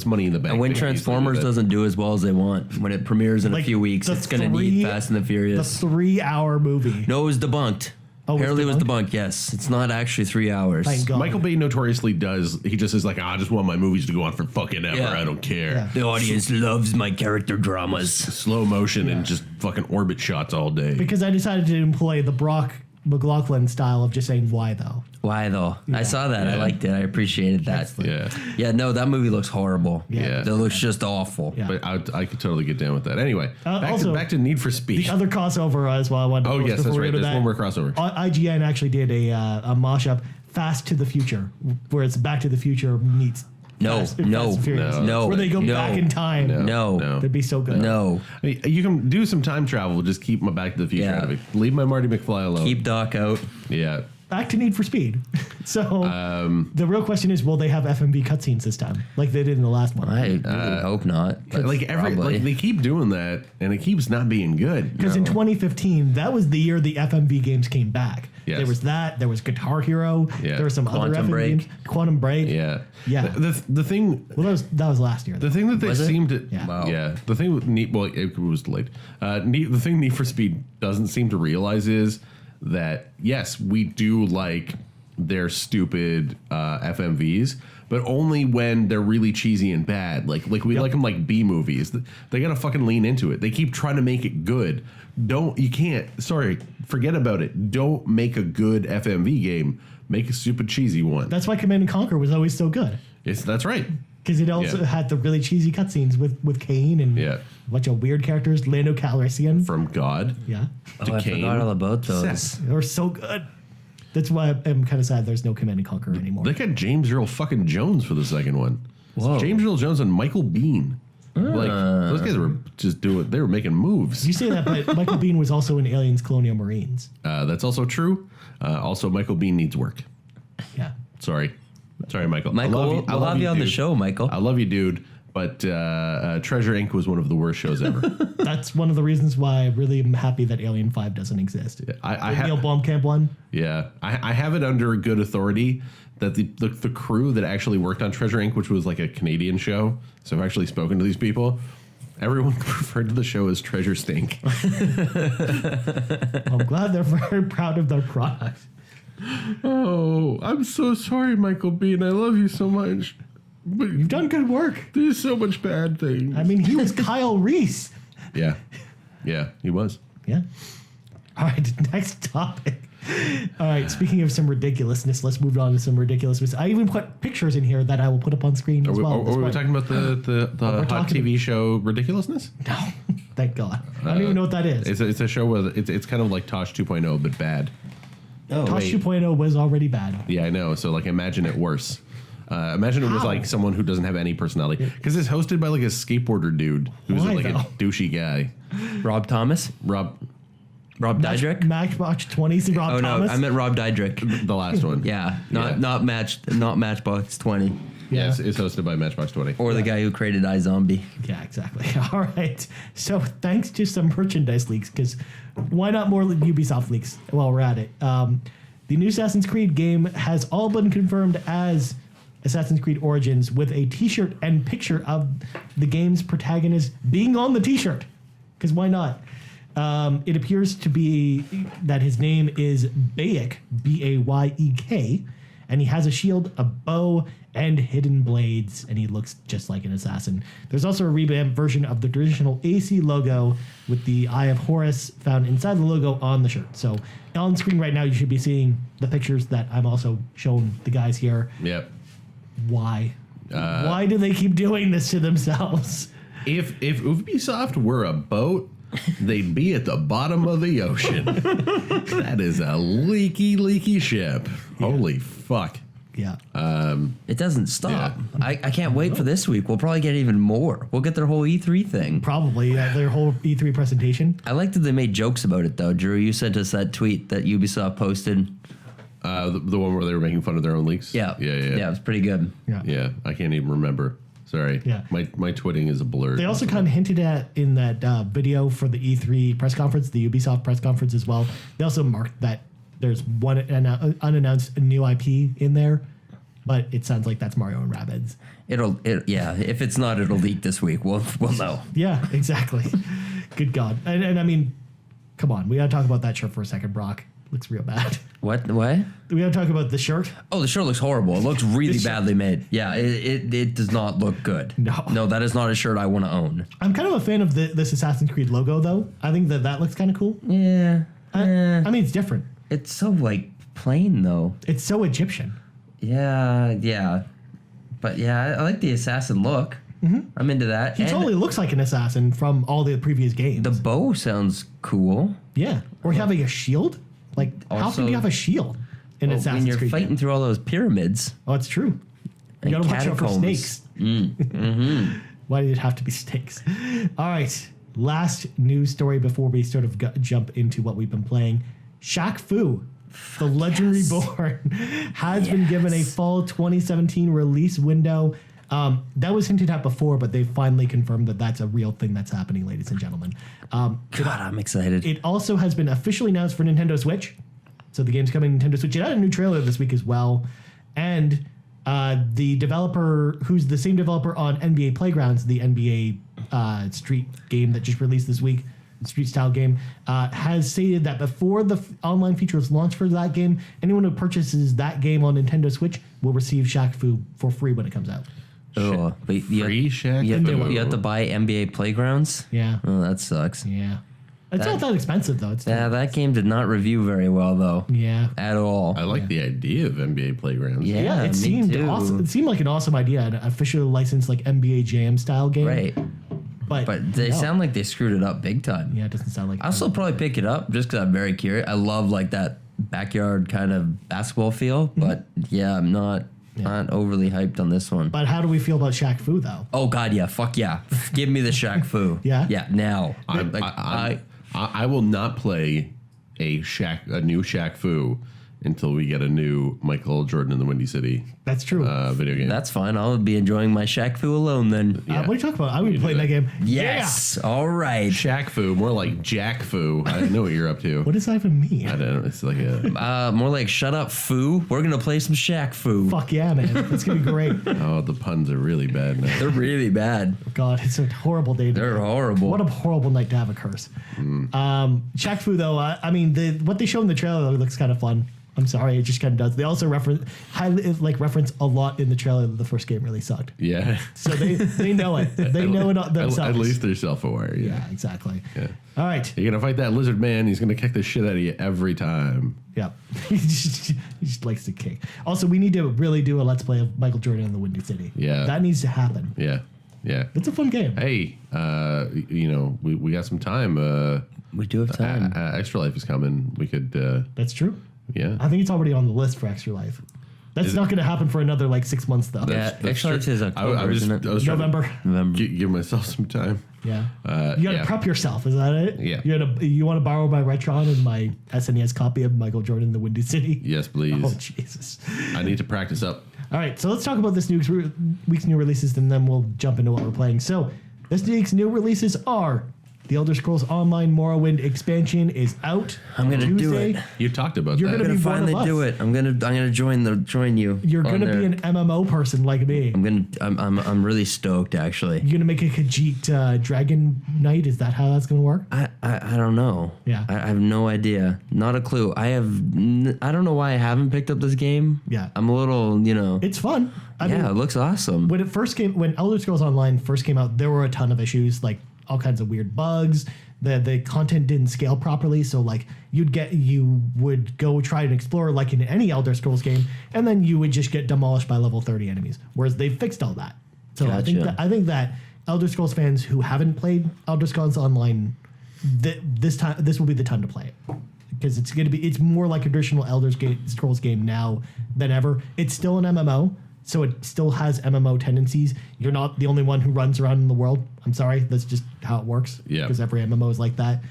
Speaker 2: money in the bank.
Speaker 3: and when
Speaker 2: They can easily
Speaker 3: Transformers
Speaker 2: do that.
Speaker 3: doesn't do as well as they want, when it premieres in a
Speaker 1: Like,
Speaker 3: few weeks,
Speaker 1: the
Speaker 3: it's going to
Speaker 1: three-
Speaker 3: need Fast and the Furious.
Speaker 1: The 3-hour movie.
Speaker 3: No, it was debunked.
Speaker 1: Oh, it was
Speaker 3: Apparently, it was
Speaker 1: debunked?
Speaker 3: debunked. Yes, it's not actually 3 hours.
Speaker 1: Thank God.
Speaker 2: Michael Bay notoriously does. He just is like, I just want my movies to go on for fucking ever.
Speaker 3: Yeah.
Speaker 2: I don't care.
Speaker 1: Yeah.
Speaker 3: The audience loves my character dramas.
Speaker 2: Slow motion and just fucking orbit shots all day.
Speaker 1: Because I decided to employ the Brock McLaughlin style of just saying why though.
Speaker 3: Why though? I saw that. I
Speaker 2: Yeah.
Speaker 3: liked it. I appreciated that.
Speaker 2: Yeah.
Speaker 3: Yeah. No, that movie looks horrible.
Speaker 2: Yeah.
Speaker 3: That looks just awful.
Speaker 1: Yeah.
Speaker 2: But I could totally get down with that. Anyway,
Speaker 1: also,
Speaker 2: back to Need for Speed.
Speaker 1: The other crossover as well. I wanted to
Speaker 2: Oh
Speaker 1: post
Speaker 2: yes, that's
Speaker 1: before we
Speaker 2: right.
Speaker 1: go to
Speaker 2: There's
Speaker 1: that.
Speaker 2: one more crossover.
Speaker 1: IGN actually did a mashup, Fast to the Future, where it's Back to the Future meets
Speaker 3: No,
Speaker 1: Fast
Speaker 3: no,
Speaker 1: and Furious,
Speaker 3: no,
Speaker 1: where they go
Speaker 3: no,
Speaker 1: back in time.
Speaker 3: No.
Speaker 1: That'd be so good.
Speaker 3: No.
Speaker 2: I mean, you can do some time travel. Just keep my Back to the Future
Speaker 3: Yeah.
Speaker 2: out of it. Leave my Marty McFly alone.
Speaker 3: Keep Doc out.
Speaker 2: Yeah.
Speaker 1: Back to Need for Speed. So the real question is, will they have FMV cutscenes this time, like they did in the last one?
Speaker 3: I really hope not.
Speaker 2: Like they keep doing that, and it keeps not being good.
Speaker 1: Because in 2015, that was the year the FMV games came back.
Speaker 2: Yes.
Speaker 1: There was that. There was Guitar Hero.
Speaker 2: Yeah.
Speaker 1: There were some other
Speaker 3: Quantum
Speaker 1: FMV
Speaker 3: Break.
Speaker 1: games. Quantum Break.
Speaker 2: Yeah.
Speaker 1: Yeah.
Speaker 2: The thing.
Speaker 1: Well, that was last year.
Speaker 2: The thing that they
Speaker 3: Was it?
Speaker 2: seem to,
Speaker 1: Yeah.
Speaker 3: Wow.
Speaker 2: yeah. The thing with Need, well, it was delayed. The thing Need for Speed doesn't seem to realize is that yes, we do like their stupid FMVs, but only when they're really cheesy and bad. Like we like them like B movies. They gotta fucking lean into it. They keep trying to make it good. Forget about it. Don't make a good FMV game. Make a stupid cheesy one.
Speaker 1: That's why Command and Conquer was always so good.
Speaker 2: That's right.
Speaker 1: Because it also
Speaker 2: Yeah.
Speaker 1: had the really cheesy cutscenes with Kane and
Speaker 2: Yeah.
Speaker 1: a bunch of weird characters. Lando Calrissian.
Speaker 2: From God
Speaker 1: Yeah.
Speaker 2: to
Speaker 3: I
Speaker 2: Kane.
Speaker 3: forgot all about those.
Speaker 2: Seth.
Speaker 1: They were so good. That's why I'm kind of sad there's no Command and Conquer anymore.
Speaker 2: They got James Earl fucking Jones for the second one.
Speaker 3: Whoa.
Speaker 2: James Earl Jones and Michael Bean. Like those guys were just doing. They were making moves.
Speaker 1: You say that, but Michael Bean was also in Aliens Colonial Marines.
Speaker 2: That's also true. Also, Michael Bean needs work.
Speaker 1: Yeah.
Speaker 2: Sorry, Michael.
Speaker 3: Michael,
Speaker 2: I love
Speaker 3: we'll have you on the
Speaker 2: dude.
Speaker 3: show, Michael.
Speaker 2: I love you, dude. But Treasure Inc. was one of the worst shows ever.
Speaker 1: That's one of the reasons why I really am happy that Alien 5 doesn't exist.
Speaker 2: I
Speaker 1: Neil
Speaker 2: have.
Speaker 1: Blomkamp one.
Speaker 2: Yeah, I have it under good authority that the crew that actually worked on Treasure Inc., which was like a Canadian show, so I've actually spoken to these people. Everyone referred to the show as Treasure Stink.
Speaker 1: I'm glad they're very proud of their product.
Speaker 2: Oh, I'm so sorry, Michael Bean. I love you so much. But
Speaker 1: You've done good work.
Speaker 2: there's so much bad things.
Speaker 1: I mean, he was Kyle Reese.
Speaker 2: Yeah, he was.
Speaker 1: Yeah. All right, next topic. All right, speaking of some ridiculousness, let's move on to some ridiculousness. I even put pictures in here that I will put up on screen as well. at this
Speaker 2: Are we
Speaker 1: point.
Speaker 2: talking about the hot
Speaker 1: talking-
Speaker 2: TV show Ridiculousness?
Speaker 1: No, thank God. I don't even know what that is.
Speaker 2: It's a show where it's kind of like Tosh 2.0 but bad.
Speaker 3: Oh,
Speaker 1: Tosh
Speaker 3: wait.
Speaker 1: 2.0 was already bad.
Speaker 2: Yeah, I know. So like, imagine it worse. Imagine it was
Speaker 1: How?
Speaker 2: like someone who doesn't have any personality because it's hosted by like a skateboarder dude who's
Speaker 1: Why,
Speaker 2: like
Speaker 1: though?
Speaker 2: a douchey guy.
Speaker 3: Rob Thomas?
Speaker 2: Rob,
Speaker 3: Rob Dydrick?
Speaker 1: Matchbox 20's Rob
Speaker 3: Oh
Speaker 1: Thomas.
Speaker 3: no, I meant Rob Dydrick.
Speaker 2: the last one.
Speaker 3: Yeah,
Speaker 2: Yeah.
Speaker 3: not Matchbox 20
Speaker 1: Yeah.
Speaker 2: Yes, it's hosted by Matchbox 20.
Speaker 3: or the guy who created iZombie.
Speaker 1: Yeah, exactly. All right. So thanks to some merchandise leaks, because why not more Ubisoft leaks while we're at it? The new Assassin's Creed game has all been confirmed as Assassin's Creed Origins with a t-shirt and picture of the game's protagonist being on the t-shirt. Because why not? It appears to be that his name is Bayek, Bayek, and he has a shield, a bow, and hidden blades, and he looks just like an assassin. There's also a revamped version of the traditional AC logo with the Eye of Horus found inside the logo on the shirt. So on screen right now, you should be seeing the pictures that I'm also showing the guys here.
Speaker 2: Yep.
Speaker 1: Why? Why do they keep doing this to themselves?
Speaker 2: If Ubisoft were a boat, they'd be at the bottom of the ocean. That is a leaky ship. Holy fuck.
Speaker 1: Yeah.
Speaker 3: It doesn't stop.
Speaker 2: Yeah.
Speaker 3: I can't wait for this week. We'll probably get even more. We'll get their whole E3 thing.
Speaker 1: Probably their whole E3 presentation.
Speaker 3: I like that they made jokes about it, though. Drew, you sent us that tweet that Ubisoft posted.
Speaker 2: The one where they were making fun of their own leaks?
Speaker 3: Yeah.
Speaker 2: Yeah,
Speaker 3: Yeah, it was pretty good.
Speaker 2: Yeah, I can't even remember. Sorry.
Speaker 1: Yeah.
Speaker 2: My twitting is a blur.
Speaker 1: They also kind of hinted at in that video for the E3 press conference, the Ubisoft press conference as well. They also marked that there's one unannounced new IP in there, but it sounds like that's Mario and Rabbids.
Speaker 3: Yeah. If it's not, it'll leak this week. We'll know.
Speaker 1: Yeah, exactly. Good God. And I mean, come on. We got to talk about that shirt for a second, Brock. Looks real bad.
Speaker 3: What?
Speaker 1: We got to talk about the shirt.
Speaker 3: Oh, the shirt looks horrible. It looks really badly made. Yeah, it does not look good. No, that is not a shirt I want to own.
Speaker 1: I'm kind of a fan of this Assassin's Creed logo, though. I think that looks kind of cool.
Speaker 3: Yeah.
Speaker 1: I mean, it's different.
Speaker 3: It's so, like, plain, though.
Speaker 1: It's so Egyptian.
Speaker 3: Yeah. But, yeah, I like the assassin look. Mm-hmm. I'm into that.
Speaker 1: He totally looks like an assassin from all the previous games.
Speaker 3: The bow sounds cool.
Speaker 1: Yeah. Or having a shield. Like, how
Speaker 3: Also-
Speaker 1: can you have a shield in Assassin's
Speaker 3: when you're
Speaker 1: Creed?
Speaker 3: fighting through all those pyramids.
Speaker 1: Oh, it's true. You
Speaker 3: And
Speaker 1: gotta watch out for
Speaker 3: catacombs.
Speaker 1: snakes. Why did it have to be snakes? All right. Last news story before we sort of jump into what we've been playing. Shaq Fu, the Legend Reborn, has been given a fall 2017 release window. That was hinted at before, but they finally confirmed that that's a real thing that's happening, ladies and gentlemen.
Speaker 3: God, I'm excited.
Speaker 1: It also has been officially announced for Nintendo Switch. So the game's coming to Nintendo Switch. It had a new trailer this week as well. And the developer, who's the same developer on NBA Playgrounds, the NBA Street game that just released this week, Street style game, has stated that before the online feature is launched for that game, anyone who purchases that game on Nintendo Switch will receive Shaq Fu for free when it comes out.
Speaker 3: Oh, but
Speaker 2: Free Shaq
Speaker 3: you have to buy NBA Playgrounds?
Speaker 1: Yeah.
Speaker 3: Oh, that sucks.
Speaker 1: Yeah. It's not that expensive, though. It's
Speaker 3: Yeah, that game did not review very well, though.
Speaker 1: Yeah.
Speaker 3: At all.
Speaker 2: I like the idea of NBA Playgrounds.
Speaker 3: Yeah,
Speaker 1: it
Speaker 3: me
Speaker 1: seemed
Speaker 3: too.
Speaker 1: awesome. It seemed like an awesome idea, an officially licensed like NBA Jam style game.
Speaker 3: Right.
Speaker 1: But
Speaker 3: They
Speaker 1: no.
Speaker 3: sound like they screwed it up big time.
Speaker 1: Yeah, it doesn't sound like.
Speaker 3: I'll still probably pick it up just because I'm very curious. I love like that backyard kind of basketball feel, but yeah, I'm not overly hyped on this one.
Speaker 1: But how do we feel about Shaq Fu though?
Speaker 3: Oh God, yeah, fuck yeah, give me the Shaq Fu.
Speaker 1: Yeah?
Speaker 3: yeah, now.
Speaker 2: I will not play a new Shaq Fu until we get a new Michael Jordan in the Windy City
Speaker 1: That's true.
Speaker 2: video game.
Speaker 3: That's fine. I'll be enjoying my Shaq Fu alone then.
Speaker 2: Yeah.
Speaker 1: What are you talking about? I would be playing that game.
Speaker 3: Yes. All right.
Speaker 2: Shaq Fu, more like Jack Fu. I know what you're up to.
Speaker 1: What does that even mean?
Speaker 2: I don't know. It's like a
Speaker 3: More like shut up, Fu. We're gonna play some Shaq Fu.
Speaker 1: Fuck yeah, man! It's gonna be great.
Speaker 2: oh, the puns are really bad now.
Speaker 3: They're really bad.
Speaker 1: God, it's a horrible day.
Speaker 3: They're horrible.
Speaker 1: What a horrible night to have a curse. Shaq Fu though, I mean, what they show in the trailer looks kind of fun. I'm sorry, it just kind of does. They also reference a lot in the trailer that the first game really sucked.
Speaker 2: Yeah.
Speaker 1: So they know it. They know it themselves.
Speaker 2: At least they're self-aware. Yeah.
Speaker 1: Yeah, exactly.
Speaker 2: Yeah.
Speaker 1: All right.
Speaker 2: You're gonna fight that lizard man. He's gonna kick the shit out of you every time.
Speaker 1: Yeah. he just likes to kick. Also, we need to really do a Let's Play of Michael Jordan in the Windy City.
Speaker 2: Yeah.
Speaker 1: That needs to happen.
Speaker 2: Yeah. Yeah.
Speaker 1: It's a fun game.
Speaker 2: Hey, we got some time.
Speaker 3: We do have time.
Speaker 2: Extra Life is coming. We could.
Speaker 1: That's true.
Speaker 2: Yeah.
Speaker 1: I think it's already on the list for Extra Life. That's not going to happen for another 6 months though.
Speaker 3: Yeah,
Speaker 2: that's
Speaker 3: Extra Life
Speaker 2: true.
Speaker 3: is October, isn't it?
Speaker 2: I was trying to
Speaker 1: November.
Speaker 2: give myself some time.
Speaker 1: Yeah. You got to
Speaker 2: yeah.
Speaker 1: prep yourself. Is that it?
Speaker 2: Yeah.
Speaker 1: You want to borrow my Retron and my SNES copy of Michael Jordan in the Windy City?
Speaker 2: Yes, please.
Speaker 1: Oh Jesus.
Speaker 2: I need to practice up.
Speaker 1: All right, so let's talk about this week's new releases, and then we'll jump into what we're playing. So this week's new releases are The Elder Scrolls Online Morrowind expansion is out.
Speaker 3: I'm gonna do
Speaker 1: Tuesday.
Speaker 3: it.
Speaker 2: You talked about
Speaker 1: You're
Speaker 2: that.
Speaker 1: gonna
Speaker 3: I'm
Speaker 1: be
Speaker 3: gonna
Speaker 1: one of
Speaker 3: finally
Speaker 1: us.
Speaker 3: do it. I'm gonna join you.
Speaker 1: You're
Speaker 3: on
Speaker 1: gonna
Speaker 3: there.
Speaker 1: be an MMO person like me.
Speaker 3: I'm really stoked actually.
Speaker 1: You're gonna make a Khajiit Dragon Knight. Is that how that's gonna work?
Speaker 3: I don't know.
Speaker 1: Yeah.
Speaker 3: I have no idea. Not a clue. I don't know why I haven't picked up this game.
Speaker 1: Yeah.
Speaker 3: I'm a little,
Speaker 1: It's fun. I
Speaker 3: yeah,
Speaker 1: mean,
Speaker 3: it looks awesome.
Speaker 1: when Elder Scrolls Online first came out, there were a ton of issues, like all kinds of weird bugs. The content didn't scale properly, so you would go try and explore like in any Elder Scrolls game, and then you would just get demolished by level 30 enemies. Whereas they fixed all that. So
Speaker 3: Gotcha.
Speaker 1: I think that Elder Scrolls fans who haven't played Elder Scrolls Online this will be the time to play it, because it's more like a traditional Scrolls game now than ever. It's still an MMO, so it still has MMO tendencies. You're not the only one who runs around in the world. I'm sorry, that's just how it works.
Speaker 2: Yeah.
Speaker 1: Because every MMO is like that.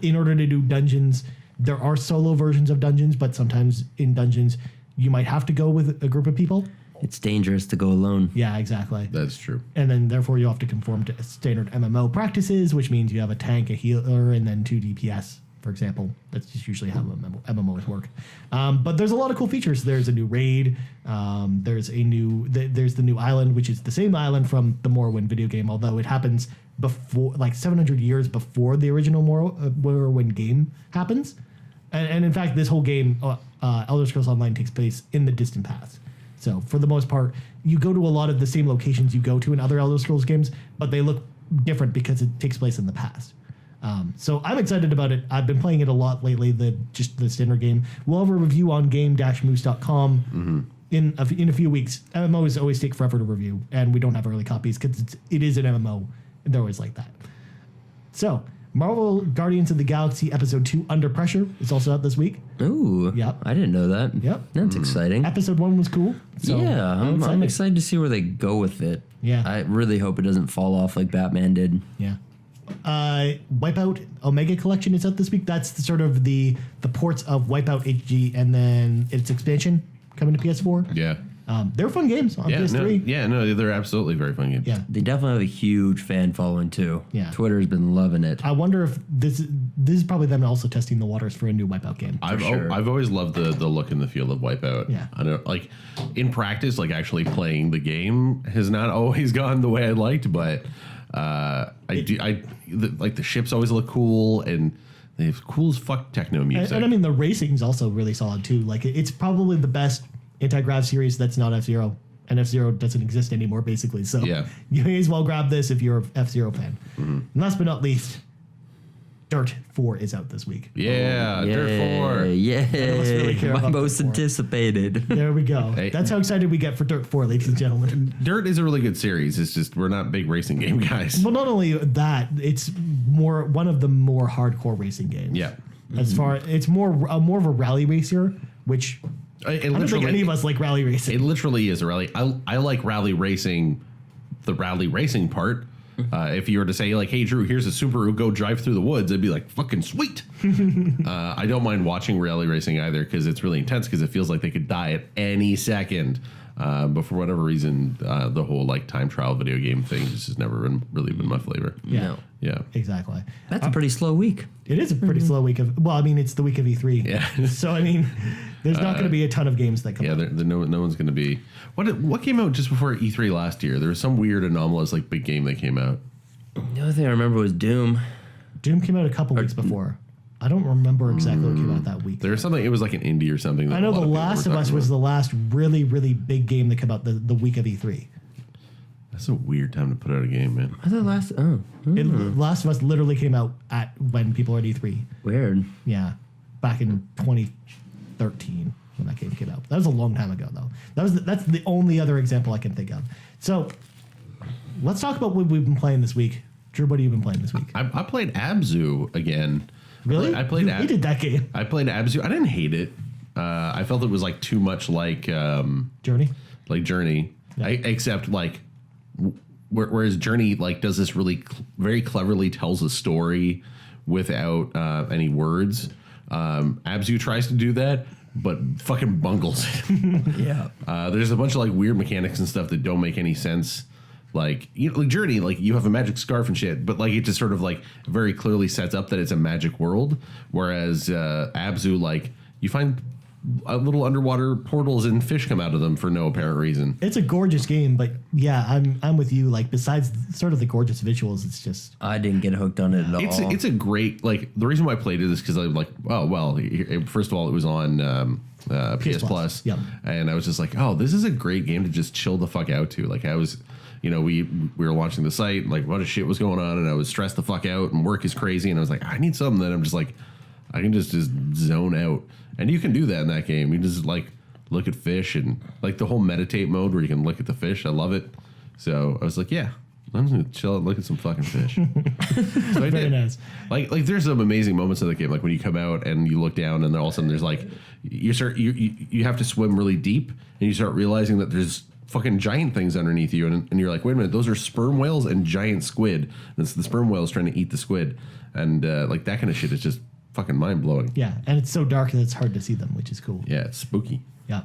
Speaker 1: In order to do dungeons, there are solo versions of dungeons, but sometimes in dungeons you might have to go with a group of people.
Speaker 3: It's dangerous to go alone.
Speaker 1: Yeah, exactly.
Speaker 2: That's true.
Speaker 1: And then therefore you have to conform to standard MMO practices, which means you have a tank, a healer, and then 2 DPS, for example. That's just usually how MMOs work. But there's a lot of cool features. There's a new raid. There's the new island, which is the same island from the Morrowind video game, although it happens before, like 700 years before the original Morrowind game happens. And in fact, this whole game, Elder Scrolls Online, takes place in the distant past. So for the most part, you go to a lot of the same locations you go to in other Elder Scrolls games, but they look different because it takes place in the past. So I'm excited about it. I've been playing it a lot lately, the standard game. We'll have a review on game-moose.com in a few weeks. MMOs always take forever to review, and we don't have early copies because it is an MMO, and they're always like that. So Marvel Guardians of the Galaxy Episode 2 Under Pressure is also out this week.
Speaker 3: Ooh.
Speaker 1: Yep.
Speaker 3: I didn't know that.
Speaker 1: Yep.
Speaker 3: That's exciting.
Speaker 1: Episode 1 was cool. So
Speaker 3: yeah, I'm excited to see where they go with it.
Speaker 1: Yeah.
Speaker 3: I really hope it doesn't fall off like Batman did.
Speaker 1: Yeah. Wipeout Omega Collection is out this week. That's the ports of Wipeout HD and then its expansion coming to PS4.
Speaker 2: Yeah.
Speaker 1: They're fun games on PS3.
Speaker 2: They're absolutely very fun games.
Speaker 1: Yeah.
Speaker 3: They definitely have a huge fan following too.
Speaker 1: Yeah.
Speaker 3: Twitter's been loving it.
Speaker 1: I wonder if this is probably them also testing the waters for a new Wipeout game.
Speaker 2: I've always loved the look and the feel of Wipeout.
Speaker 1: Yeah.
Speaker 2: I don't like in practice, like actually playing the game has not always gone the way I liked, but the ships always look cool and they have cool as fuck techno music.
Speaker 1: And I mean the racing's also really solid too. Like it's probably the best anti-grav series that's not F-Zero. And F-Zero doesn't exist anymore, basically. So
Speaker 2: yeah.
Speaker 1: You may as well grab this if you're an F-Zero fan. And last but not least, Dirt 4 is out this week.
Speaker 2: Yeah, Dirt 4.
Speaker 3: Yeah,
Speaker 1: really
Speaker 3: my most anticipated.
Speaker 1: There we go.
Speaker 2: Hey.
Speaker 1: That's how excited we get for Dirt 4, ladies and gentlemen.
Speaker 2: Dirt is a really good series. It's just we're not big racing game guys.
Speaker 1: Well, not only that, it's one of the more hardcore racing games.
Speaker 2: Yeah.
Speaker 1: It's more of a rally racer, which I don't think any of us like rally racing.
Speaker 2: It literally is a rally. I like rally racing, the rally racing part. If you were to say like, hey Drew, here's a Subaru, go drive through the woods, I'd be like, fucking sweet. I don't mind watching rally racing either because it's really intense because it feels like they could die at any second. But for whatever reason, the whole like time trial video game thing just has never really been my flavor.
Speaker 1: Yeah.
Speaker 3: No.
Speaker 2: Yeah.
Speaker 1: Exactly.
Speaker 3: That's a pretty slow week.
Speaker 1: It is a pretty slow week of. Well, I mean, it's the week of E3.
Speaker 2: Yeah.
Speaker 1: So I mean, there's not going to be a ton of games that come.
Speaker 2: Yeah,
Speaker 1: out.
Speaker 2: no one's going to be. What came out just before E3 last year? There was some weird anomalous like big game that came out.
Speaker 3: The only thing I remember was Doom.
Speaker 1: Doom came out a couple weeks before. I don't remember exactly what came out that week.
Speaker 2: There was something. It was like an indie or something.
Speaker 1: I know The Last of Us was the last really, really big game that came out the week of E3.
Speaker 2: That's a weird time to put out a game, man.
Speaker 3: I thought
Speaker 1: Last of Us literally came out at when people were at E3.
Speaker 3: weird.
Speaker 1: Yeah, back in 2013 when that game came out. That was a long time ago, though. That's the only other example I can think of. So let's talk about what we've been playing this week. Drew, what have you been playing this week?
Speaker 2: I played Abzu again.
Speaker 1: Really?
Speaker 2: I played.
Speaker 1: You hated that game.
Speaker 2: I played Abzu. I didn't hate it. I felt it was like too much like
Speaker 1: Journey.
Speaker 2: Yeah. Except like whereas Journey like does this really very cleverly tells a story without any words. Abzu tries to do that, but fucking bungles it.
Speaker 3: Yeah.
Speaker 2: There's a bunch of like weird mechanics and stuff that don't make any sense. Like, you know, like Journey, like you have a magic scarf and shit, but like it just sort of like very clearly sets up that it's a magic world. Whereas Abzu, like you find little underwater portals and fish come out of them for no apparent reason.
Speaker 1: It's a gorgeous game, but yeah, I'm with you. Like besides sort of the gorgeous visuals, it's just
Speaker 3: I didn't get hooked on it at all.
Speaker 2: It's a great, like the reason why I played it is because I'm like, oh well, first of all it was on PS Plus,
Speaker 1: yep.
Speaker 2: And I was just like, oh, this is a great game to just chill the fuck out to. Like I was, you know, we were launching the site, like what a shit was going on, and I was stressed the fuck out, and work is crazy, and I was like, I need something that I'm just like, I can just zone out, and you can do that in that game. You just like look at fish and like the whole meditate mode where you can look at the fish. I love it. So I was like, yeah, I'm just gonna chill and look at some fucking fish. So I
Speaker 1: Very
Speaker 2: did.
Speaker 1: nice.
Speaker 2: Like there's some amazing moments in the game. Like when you come out and you look down, and then all of a sudden there's like you have to swim really deep, and you start realizing that there's fucking giant things underneath you, and you're like, wait a minute, those are sperm whales and giant squid. And it's the sperm whales trying to eat the squid, and like that kind of shit is just fucking mind blowing.
Speaker 1: Yeah, and it's so dark that it's hard to see them, which is cool.
Speaker 2: Yeah, it's spooky.
Speaker 1: Yeah.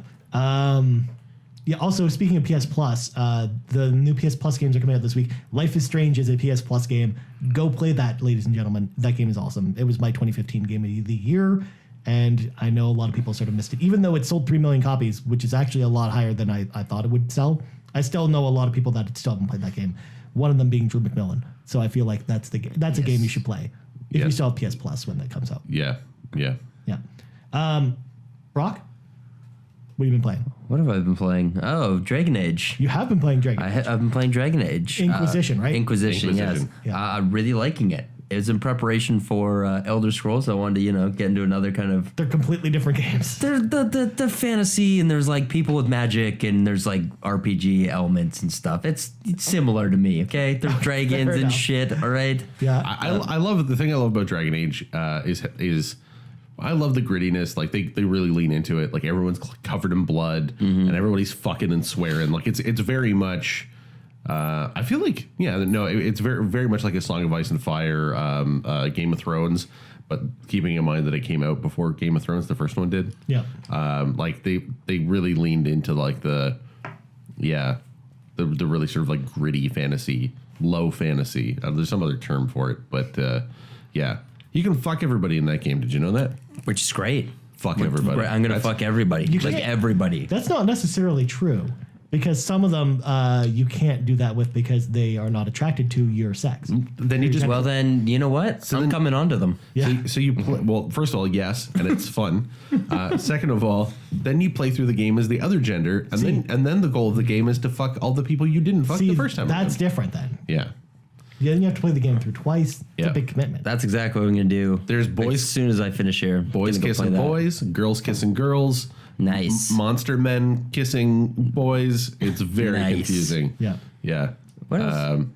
Speaker 1: Yeah. Also, speaking of PS Plus, the new PS Plus games are coming out this week. Life is Strange is a PS Plus game. Go play that, ladies and gentlemen. That game is awesome. It was my 2015 game of the year, and I know a lot of people sort of missed it. Even though it sold 3 million copies, which is actually a lot higher than I thought it would sell, I still know a lot of people that still haven't played that game. One of them being Drew McMillan. So I feel like that's a game you should play if you still have PS Plus when that comes out.
Speaker 2: Yeah.
Speaker 1: Yeah. Brock, what have you been playing?
Speaker 3: What have I been playing? Oh, Dragon Age.
Speaker 1: You have been playing Dragon Age.
Speaker 3: I've been playing Dragon Age.
Speaker 1: Inquisition, right?
Speaker 3: Inquisition, yes.
Speaker 2: Inquisition.
Speaker 1: Yeah.
Speaker 3: I'm really liking it. It was in preparation for Elder Scrolls. I wanted to, get into another kind of...
Speaker 1: They're completely different games.
Speaker 3: There's the fantasy, and there's like people with magic, and there's like RPG elements and stuff. It's similar to me, okay? There's dragons and
Speaker 1: enough.
Speaker 3: shit, all right?
Speaker 1: Yeah.
Speaker 2: I love the thing I love about Dragon Age is I love the grittiness. Like they really lean into it. Like everyone's covered in blood and everybody's fucking and swearing. Like it's very much. I feel like it's very very much like a Song of Ice and Fire, Game of Thrones, but keeping in mind that it came out before Game of Thrones, the first one did.
Speaker 1: Yeah.
Speaker 2: Like they really leaned into like the really sort of like gritty fantasy, low fantasy. There's some other term for it, but yeah. You can fuck everybody in that game. Did you know that?
Speaker 3: Which is great.
Speaker 2: Fuck everybody.
Speaker 3: I'm going to fuck everybody. Like
Speaker 1: can't-
Speaker 3: everybody.
Speaker 1: That's not necessarily true because some of them you can't do that with because they are not attracted to your sex.
Speaker 2: Then you just
Speaker 3: Well, then, you know what? I'm coming onto them.
Speaker 1: Yeah.
Speaker 2: So you play, well, first of all, yes, and it's fun. Second of all, then you play through the game as the other gender, and then the goal of the game is to fuck all the people you didn't fuck the first time.
Speaker 1: That's
Speaker 2: around.
Speaker 1: different then.
Speaker 2: Yeah.
Speaker 1: Then you have to play the game through twice. It's
Speaker 2: Yeah.
Speaker 1: a big commitment.
Speaker 3: That's exactly what I'm going to do.
Speaker 2: There's boys-
Speaker 3: As soon as I finish here.
Speaker 2: Boys
Speaker 3: Gonna go
Speaker 2: kissing
Speaker 3: play that.
Speaker 2: boys, girls kissing girls,
Speaker 3: Nice.
Speaker 2: monster men kissing boys. It's very
Speaker 3: Nice.
Speaker 2: confusing.
Speaker 1: Yeah.
Speaker 2: Yeah.
Speaker 3: What else?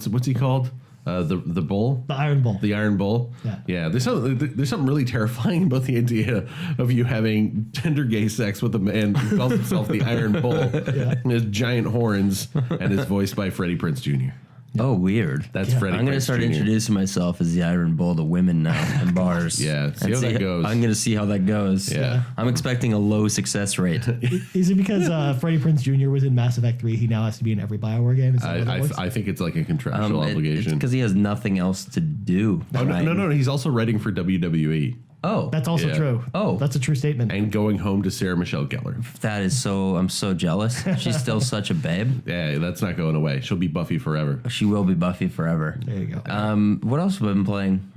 Speaker 2: What's he called? The bull.
Speaker 1: The Iron Bull.
Speaker 2: The Iron Bull.
Speaker 1: Yeah.
Speaker 2: There's something really terrifying about the idea of you having tender gay sex with a man who calls himself the Iron Bull and his giant horns and is voiced by Freddie Prinze Jr.
Speaker 3: Oh, weird.
Speaker 2: That's Freddie
Speaker 3: I'm going to
Speaker 2: Prinze
Speaker 3: start
Speaker 2: Jr.
Speaker 3: introducing myself as the Iron Bull to women now in bars.
Speaker 2: Yeah, see
Speaker 3: And
Speaker 2: how that goes.
Speaker 3: I'm going to see how that goes.
Speaker 2: Yeah.
Speaker 3: I'm expecting a low success rate.
Speaker 1: Is it because Freddie Prinze Jr. was in Mass Effect 3? He now has to be in every BioWare game? Is that what that works?
Speaker 2: I think it's like a contractual
Speaker 3: It's
Speaker 2: obligation.
Speaker 3: because he has nothing else to do.
Speaker 2: Oh, no. He's also writing for WWE
Speaker 3: Oh,
Speaker 1: That's also
Speaker 2: Yeah.
Speaker 1: true.
Speaker 3: Oh.
Speaker 1: That's a true statement.
Speaker 2: and going home to Sarah Michelle Gellar.
Speaker 3: that is so. I'm so jealous. She's still such a babe.
Speaker 2: Yeah, that's not going away. She'll be Buffy forever.
Speaker 3: She will be Buffy forever.
Speaker 1: There you go.
Speaker 3: What else have I been playing?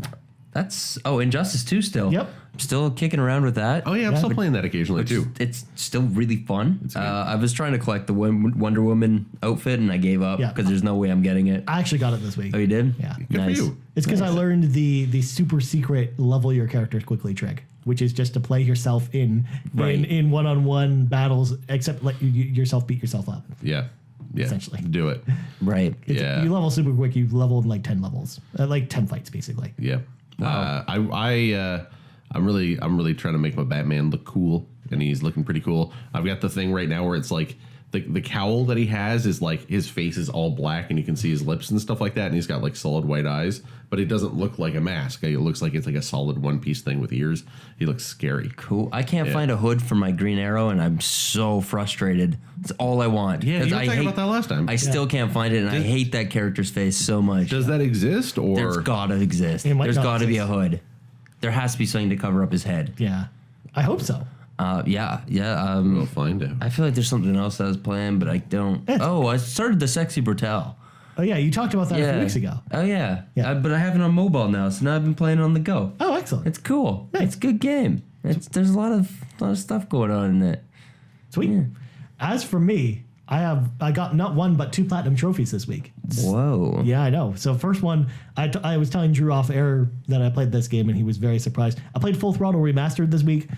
Speaker 3: Injustice 2 still.
Speaker 1: Yep.
Speaker 3: Still kicking around with that.
Speaker 2: Oh yeah, I'm still playing that occasionally too.
Speaker 3: It's still really fun.
Speaker 2: good.
Speaker 3: I was trying to collect the Wonder Woman outfit and I gave up
Speaker 1: Yeah.
Speaker 3: because there's no way I'm getting it.
Speaker 1: I actually got it this week.
Speaker 3: Oh, you did?
Speaker 1: Yeah.
Speaker 2: Good
Speaker 3: Nice.
Speaker 2: for you.
Speaker 1: It's because I learned the super secret level your characters quickly trick, which is just to play yourself in one-on-one battles, except let yourself beat yourself up.
Speaker 2: Yeah. Essentially, do it.
Speaker 3: Right.
Speaker 2: Yeah.
Speaker 1: You level super quick. You level in like 10 levels, like 10 fights basically.
Speaker 2: Yeah. I'm really trying to make my Batman look cool, and he's looking pretty cool. I've got the thing right now where it's like the cowl that he has is like his face is all black and you can see his lips and stuff like that, and he's got like solid white eyes, but it doesn't look like a mask. It looks like it's like a solid one piece thing with ears. He looks scary.
Speaker 3: Cool. I can't find a hood for my Green Arrow, and I'm so frustrated. It's all I want.
Speaker 2: Yeah,
Speaker 3: 'Cause
Speaker 2: you were talking about that last time.
Speaker 3: I still can't find it, and I hate that character's face so much.
Speaker 2: Does that exist, or
Speaker 3: There's gotta exist.
Speaker 1: It might
Speaker 3: There's
Speaker 1: not
Speaker 3: gotta be a
Speaker 1: exist.
Speaker 3: hood. There has to be something to cover up his head.
Speaker 1: Yeah, I hope so.
Speaker 3: Yeah.
Speaker 2: we'll find out?
Speaker 3: I feel like there's something else I was playing, but I don't. Oh, I started the Sexy Brutale.
Speaker 1: Oh yeah, you talked about that a few weeks ago.
Speaker 3: Oh yeah.
Speaker 1: Yeah.
Speaker 3: But I have it on mobile now, so now I've been playing it on the go.
Speaker 1: Oh, excellent.
Speaker 3: It's cool.
Speaker 1: Nice.
Speaker 3: It's a good game. There's a lot of stuff going on in it.
Speaker 1: Sweet.
Speaker 3: Yeah.
Speaker 1: As for me, I got not one but 2 platinum trophies this week.
Speaker 3: Whoa.
Speaker 1: Yeah, I know. So first one, I was telling Drew off air that I played this game, and he was very surprised. I played Full Throttle Remastered this week.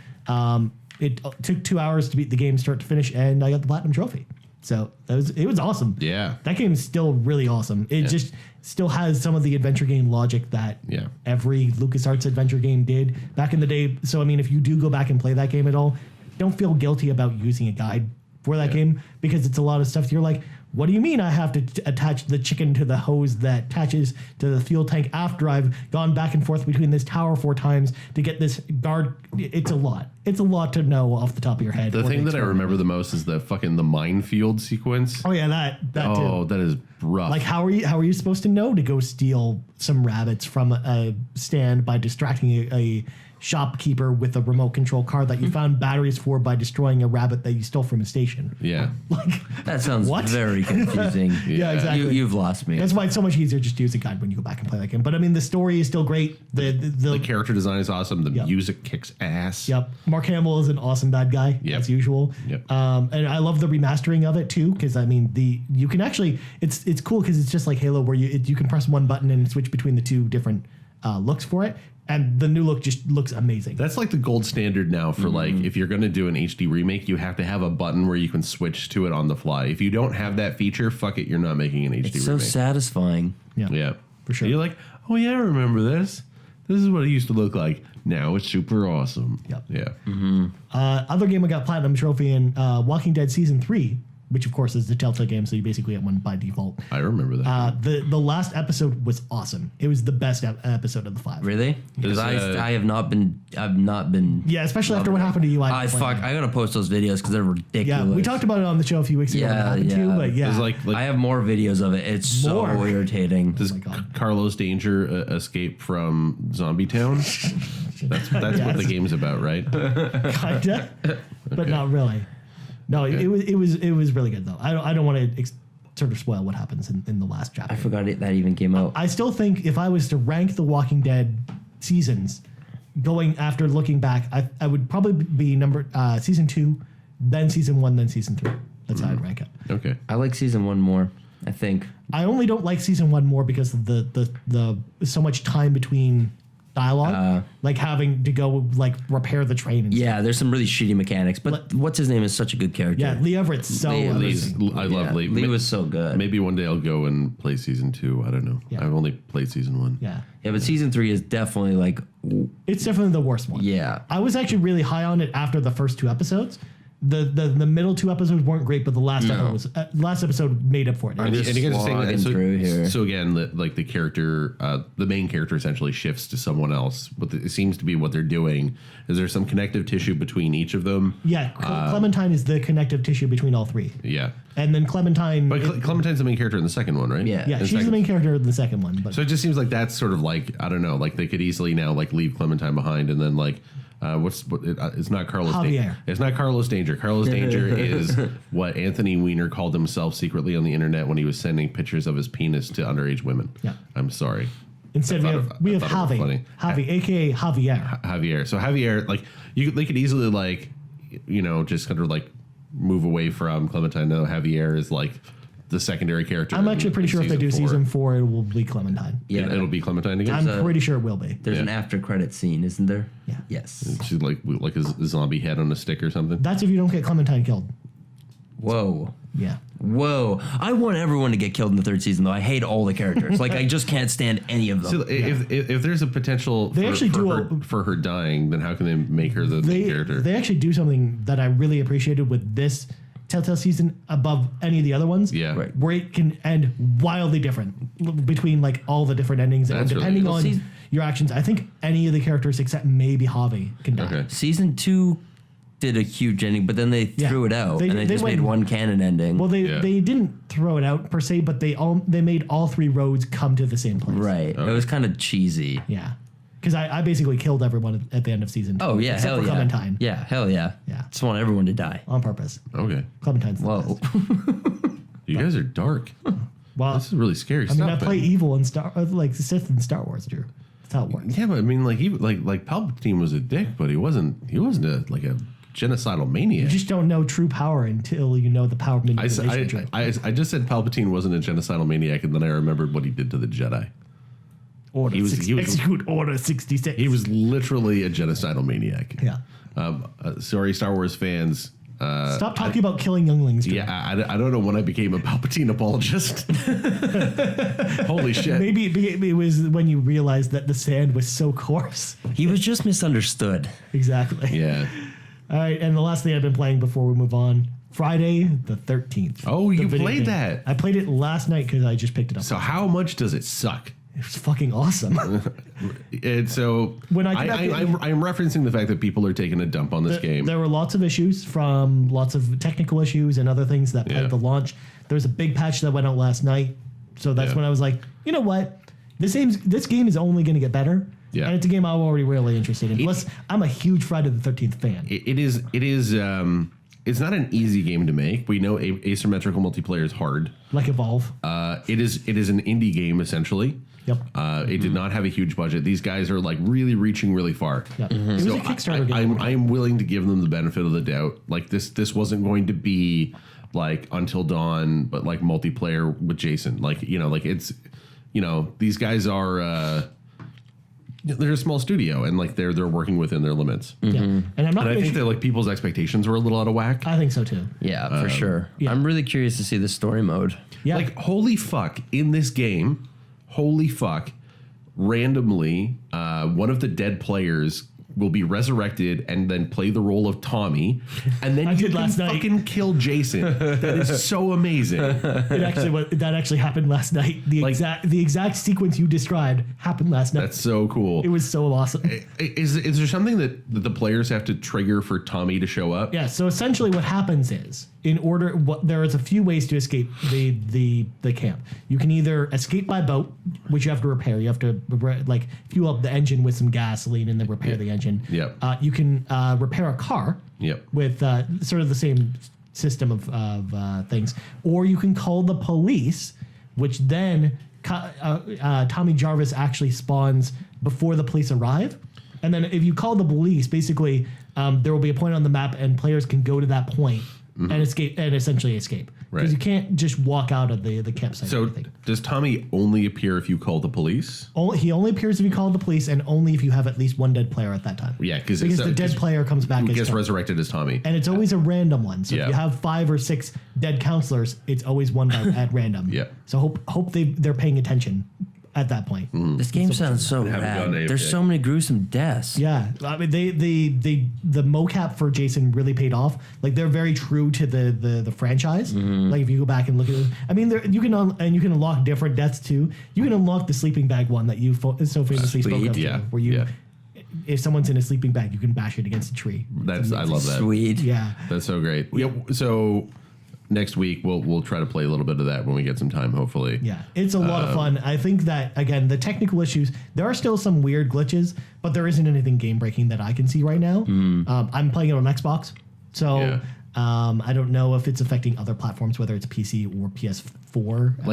Speaker 1: It took 2 hours to beat the game start to finish, and I got the platinum trophy. So it was awesome.
Speaker 2: Yeah.
Speaker 1: That game is still really awesome. It just still has some of the adventure game logic that every LucasArts adventure game did back in the day. So, I mean, if you do go back and play that game at all, don't feel guilty about using a guide for that game, because it's a lot of stuff you're like, what do you mean I have to attach the chicken to the hose that attaches to the fuel tank after I've gone back and forth between this tower 4 times to get this guard? It's a lot. It's a lot to know off the top of your head.
Speaker 2: The thing that I remember the most is the minefield sequence.
Speaker 1: Oh yeah, that too.
Speaker 2: That is rough.
Speaker 1: Like how are you supposed to know to go steal some rabbits from a stand by distracting a shopkeeper with a remote control car that you found batteries for by destroying a rabbit that you stole from a station?
Speaker 2: Yeah.
Speaker 1: Like
Speaker 3: That sounds
Speaker 1: what?
Speaker 3: very confusing.
Speaker 1: Yeah, exactly.
Speaker 3: You've lost me.
Speaker 1: That's why it's so much easier just to use a guide when you go back and play that game. But I mean, the story is still great.
Speaker 2: The character design is awesome. The music kicks ass.
Speaker 1: Yep. Mark Hamill is an awesome bad guy, as usual.
Speaker 2: Yep.
Speaker 1: And I love the remastering of it too, because I mean, you can actually it's cool because it's just like Halo, where you can press one button and switch between the 2 different looks for it, and the new look just looks amazing.
Speaker 2: That's like the gold standard now for like, if you're going to do an HD remake, you have to have a button where you can switch to it on the fly. If you don't have that feature, fuck it, you're not making an HD remake.
Speaker 3: It's so satisfying.
Speaker 2: Yeah,
Speaker 1: for sure.
Speaker 2: You're like, oh yeah, I remember this. This is what it used to look like. Now it's super awesome.
Speaker 1: Yep.
Speaker 2: Yeah.
Speaker 1: Other game I got platinum trophy in, Walking Dead Season 3, which of course is the Telltale game, so you basically get one by default.
Speaker 2: I remember that.
Speaker 1: The last episode was awesome. It was the best episode of the 5.
Speaker 3: Really? Because I have not been.
Speaker 1: Yeah, especially after what happened to you.
Speaker 3: I gotta post those videos because they're ridiculous.
Speaker 1: Yeah, we talked about it on the show a few weeks ago. What happened to you, but
Speaker 2: It was like
Speaker 3: I have more videos of it. It's so irritating.
Speaker 2: Does Carlos Danger escape from Zombie Town? That's what the game's about, right?
Speaker 1: Kinda, but not really. No, it was really good though. I don't want to sort of spoil what happens in the last chapter.
Speaker 3: I forgot that even came out.
Speaker 1: I still think if I was to rank the Walking Dead seasons, going after looking back, I would probably be season 2, then season 1, then season 3. That's how I'd rank it.
Speaker 2: Okay.
Speaker 3: I like season 1 more, I think.
Speaker 1: I only don't like season 1 more because of the so much time between dialogue, like having to go like repair the train.
Speaker 3: Yeah, there's some really shitty mechanics, but what's his name is such a good character.
Speaker 1: Yeah, Lee Everett's so amazing.
Speaker 2: I love Lee.
Speaker 3: Lee was so good.
Speaker 2: Maybe one day I'll go and play season 2. I don't know.
Speaker 1: Yeah.
Speaker 2: I've only played season 1.
Speaker 1: Yeah,
Speaker 3: but season 3 is definitely like.
Speaker 1: It's definitely the worst one.
Speaker 3: Yeah.
Speaker 1: I was actually really high on it after the first 2 episodes. The middle 2 episodes weren't great, but the last episode made up for it.
Speaker 2: And you guys are saying that,
Speaker 3: through here.
Speaker 2: So again, the character, the main character essentially shifts to someone else. But it seems to be what they're doing. Is there some connective tissue between each of them?
Speaker 1: Yeah, Clementine is the connective tissue between all 3.
Speaker 2: Yeah.
Speaker 1: And then Clementine...
Speaker 2: But Clementine's the main character in the second one, right?
Speaker 3: Yeah.
Speaker 1: Yeah, she's the main character in the second one. But
Speaker 2: So it just seems like that's sort of like, I don't know, like they could easily now like leave Clementine behind and then like... it's not Carlos Danger. It's not Carlos Danger. Carlos Danger is what Anthony Weiner called himself secretly on the internet when he was sending pictures of his penis to underage women.
Speaker 1: Yeah.
Speaker 2: I'm sorry.
Speaker 1: Instead, we have Javi, aka Javier.
Speaker 2: Javier. So Javier, like they could easily like, just kind of like move away from Clementine. No, Javier is like the secondary character.
Speaker 1: I'm actually pretty sure if they do season 4, it will be Clementine.
Speaker 3: Yeah,
Speaker 2: it'll be Clementine again.
Speaker 1: I'm pretty sure it will be.
Speaker 3: There's an after credit scene, isn't there?
Speaker 1: Yeah.
Speaker 3: Yes.
Speaker 2: She's like a zombie head on a stick or something.
Speaker 1: That's if you don't get Clementine killed.
Speaker 3: Whoa.
Speaker 1: Yeah.
Speaker 3: Whoa. I want everyone to get killed in the 3rd season, though. I hate all the characters. Like, I just can't stand any of them.
Speaker 2: So if there's a potential for her dying, then how can they make her the main character?
Speaker 1: They actually do something that I really appreciated with this Telltale season above any of the other ones.
Speaker 2: Yeah.
Speaker 3: Right.
Speaker 1: Where it can end wildly different between like all the different endings.
Speaker 2: That's
Speaker 1: and depending
Speaker 2: really
Speaker 1: on your actions, I think any of the characters except maybe Javi can die.
Speaker 2: Okay.
Speaker 3: Season 2 did a huge ending, but then they threw it out and they just made one canon ending.
Speaker 1: Well, they didn't throw it out per se, but they made all 3 roads come to the same place.
Speaker 3: Right. Okay. It was kind of cheesy.
Speaker 1: Yeah. Because I basically killed everyone at the end of season 2.
Speaker 3: Oh, yeah.
Speaker 1: Except
Speaker 3: Hell
Speaker 1: for
Speaker 3: yeah.
Speaker 1: Clementine.
Speaker 3: Yeah. Hell yeah.
Speaker 1: Yeah.
Speaker 3: Just want everyone to die.
Speaker 1: On purpose.
Speaker 2: Okay.
Speaker 1: Clementine's the
Speaker 3: Whoa.
Speaker 1: best.
Speaker 2: You guys are dark.
Speaker 1: Well,
Speaker 2: This is really scary
Speaker 1: I mean,
Speaker 2: stuff.
Speaker 1: I play evil in like Sith in Star Wars, Drew. That's how it works.
Speaker 2: Yeah, but I mean, like Palpatine was a dick, but he wasn't a genocidal maniac.
Speaker 1: You just don't know true power until you know the power of manipulation.
Speaker 2: I just said Palpatine wasn't a genocidal maniac, and then I remembered what he did to the Jedi.
Speaker 1: Execute Order 66.
Speaker 2: He was literally a genocidal maniac.
Speaker 1: Yeah.
Speaker 2: Sorry, Star Wars fans.
Speaker 1: Stop talking about killing younglings. Drew.
Speaker 2: Yeah, I don't know when I became a Palpatine apologist. Holy shit.
Speaker 1: Maybe it was when you realized that the sand was so coarse.
Speaker 3: He was just misunderstood.
Speaker 1: Exactly.
Speaker 2: Yeah.
Speaker 1: All right, and the last thing I've been playing before we move on, Friday the 13th.
Speaker 2: Oh,
Speaker 1: The
Speaker 2: you
Speaker 1: video
Speaker 2: played
Speaker 1: game.
Speaker 2: that.
Speaker 1: I played it last night because I just picked it up.
Speaker 2: So how much does it suck?
Speaker 1: It was fucking awesome.
Speaker 2: And so
Speaker 1: When
Speaker 2: I'm referencing the fact that people are taking a dump on this game.
Speaker 1: There were lots of issues from lots of technical issues and other things that plagued the launch. There was a big patch that went out last night. So that's when I was like, you know what? This game is only going to get better.
Speaker 2: Yeah.
Speaker 1: And it's a game I'm already really interested in. Plus, I'm a huge Friday the 13th fan.
Speaker 2: It is. It's not an easy game to make. We know asymmetrical multiplayer is hard.
Speaker 1: Like Evolve.
Speaker 2: It is an indie game essentially.
Speaker 1: Yep.
Speaker 2: It did not have a huge budget. These guys are like really reaching really far.
Speaker 1: Yep. It was a Kickstarter game.
Speaker 2: I'm willing to give them the benefit of the doubt. Like this wasn't going to be like Until Dawn, but like multiplayer with Jason. Like it's these guys are they're a small studio and like they're working within their limits.
Speaker 1: Yeah. And I'm not.
Speaker 2: And I think that like people's expectations were a little out of whack.
Speaker 1: I think so too.
Speaker 3: Yeah, for sure.
Speaker 1: yeah.
Speaker 3: I'm really curious to see the story mode.
Speaker 1: Yeah.
Speaker 2: Like holy fuck in this game. Holy fuck! Randomly, one of the dead players will be resurrected and then play the role of Tommy, and then you can fucking kill Jason. That is so amazing.
Speaker 1: That actually happened last night. The exact sequence you described happened last night.
Speaker 2: That's so cool.
Speaker 1: It was so awesome.
Speaker 2: Is there something that the players have to trigger for Tommy to show up?
Speaker 1: Yeah. So essentially, what happens is, there is a few ways to escape the camp. You can either escape by boat, which you have to repair. You have to fuel up the engine with some gasoline and then repair the engine.
Speaker 2: Yep.
Speaker 1: You can repair a car.
Speaker 2: Yep.
Speaker 1: With sort of the same system of things, or you can call the police, which then Tommy Jarvis actually spawns before the police arrive. And then if you call the police, basically there will be a point on the map, and players can go to that point and escape and essentially escape because you can't just walk out of the campsite.
Speaker 2: So does Tommy only appear if you call the police?
Speaker 1: He only appears if you call the police, and only if you have at least one dead player at that time.
Speaker 2: Yeah,
Speaker 1: because the dead player comes back.
Speaker 2: Gets resurrected as Tommy,
Speaker 1: and it's always a random one. So if you have 5 or 6 dead counselors, it's always one at random.
Speaker 2: Yeah.
Speaker 1: So hope they're paying attention at that point.
Speaker 3: This game sounds so rad. There's so many gruesome deaths.
Speaker 1: Yeah, I mean the mocap for Jason really paid off. Like they're very true to the franchise. Like if you go back and look at it, I mean you can unlock different deaths too. You can unlock the sleeping bag one that you so famously spoke of.
Speaker 2: Yeah,
Speaker 1: where if someone's in a sleeping bag, you can bash it against a tree.
Speaker 2: I love that.
Speaker 3: Sweet.
Speaker 1: Yeah,
Speaker 2: that's so great. Yeah. So next week we'll try to play a little bit of that when we get some time, hopefully.
Speaker 1: Yeah, it's a lot of fun. I think that again, the technical issues, there are still some weird glitches, but there isn't anything game breaking that I can see right now. I'm playing it on Xbox, so I don't know if it's affecting other platforms, whether it's PC or PS4.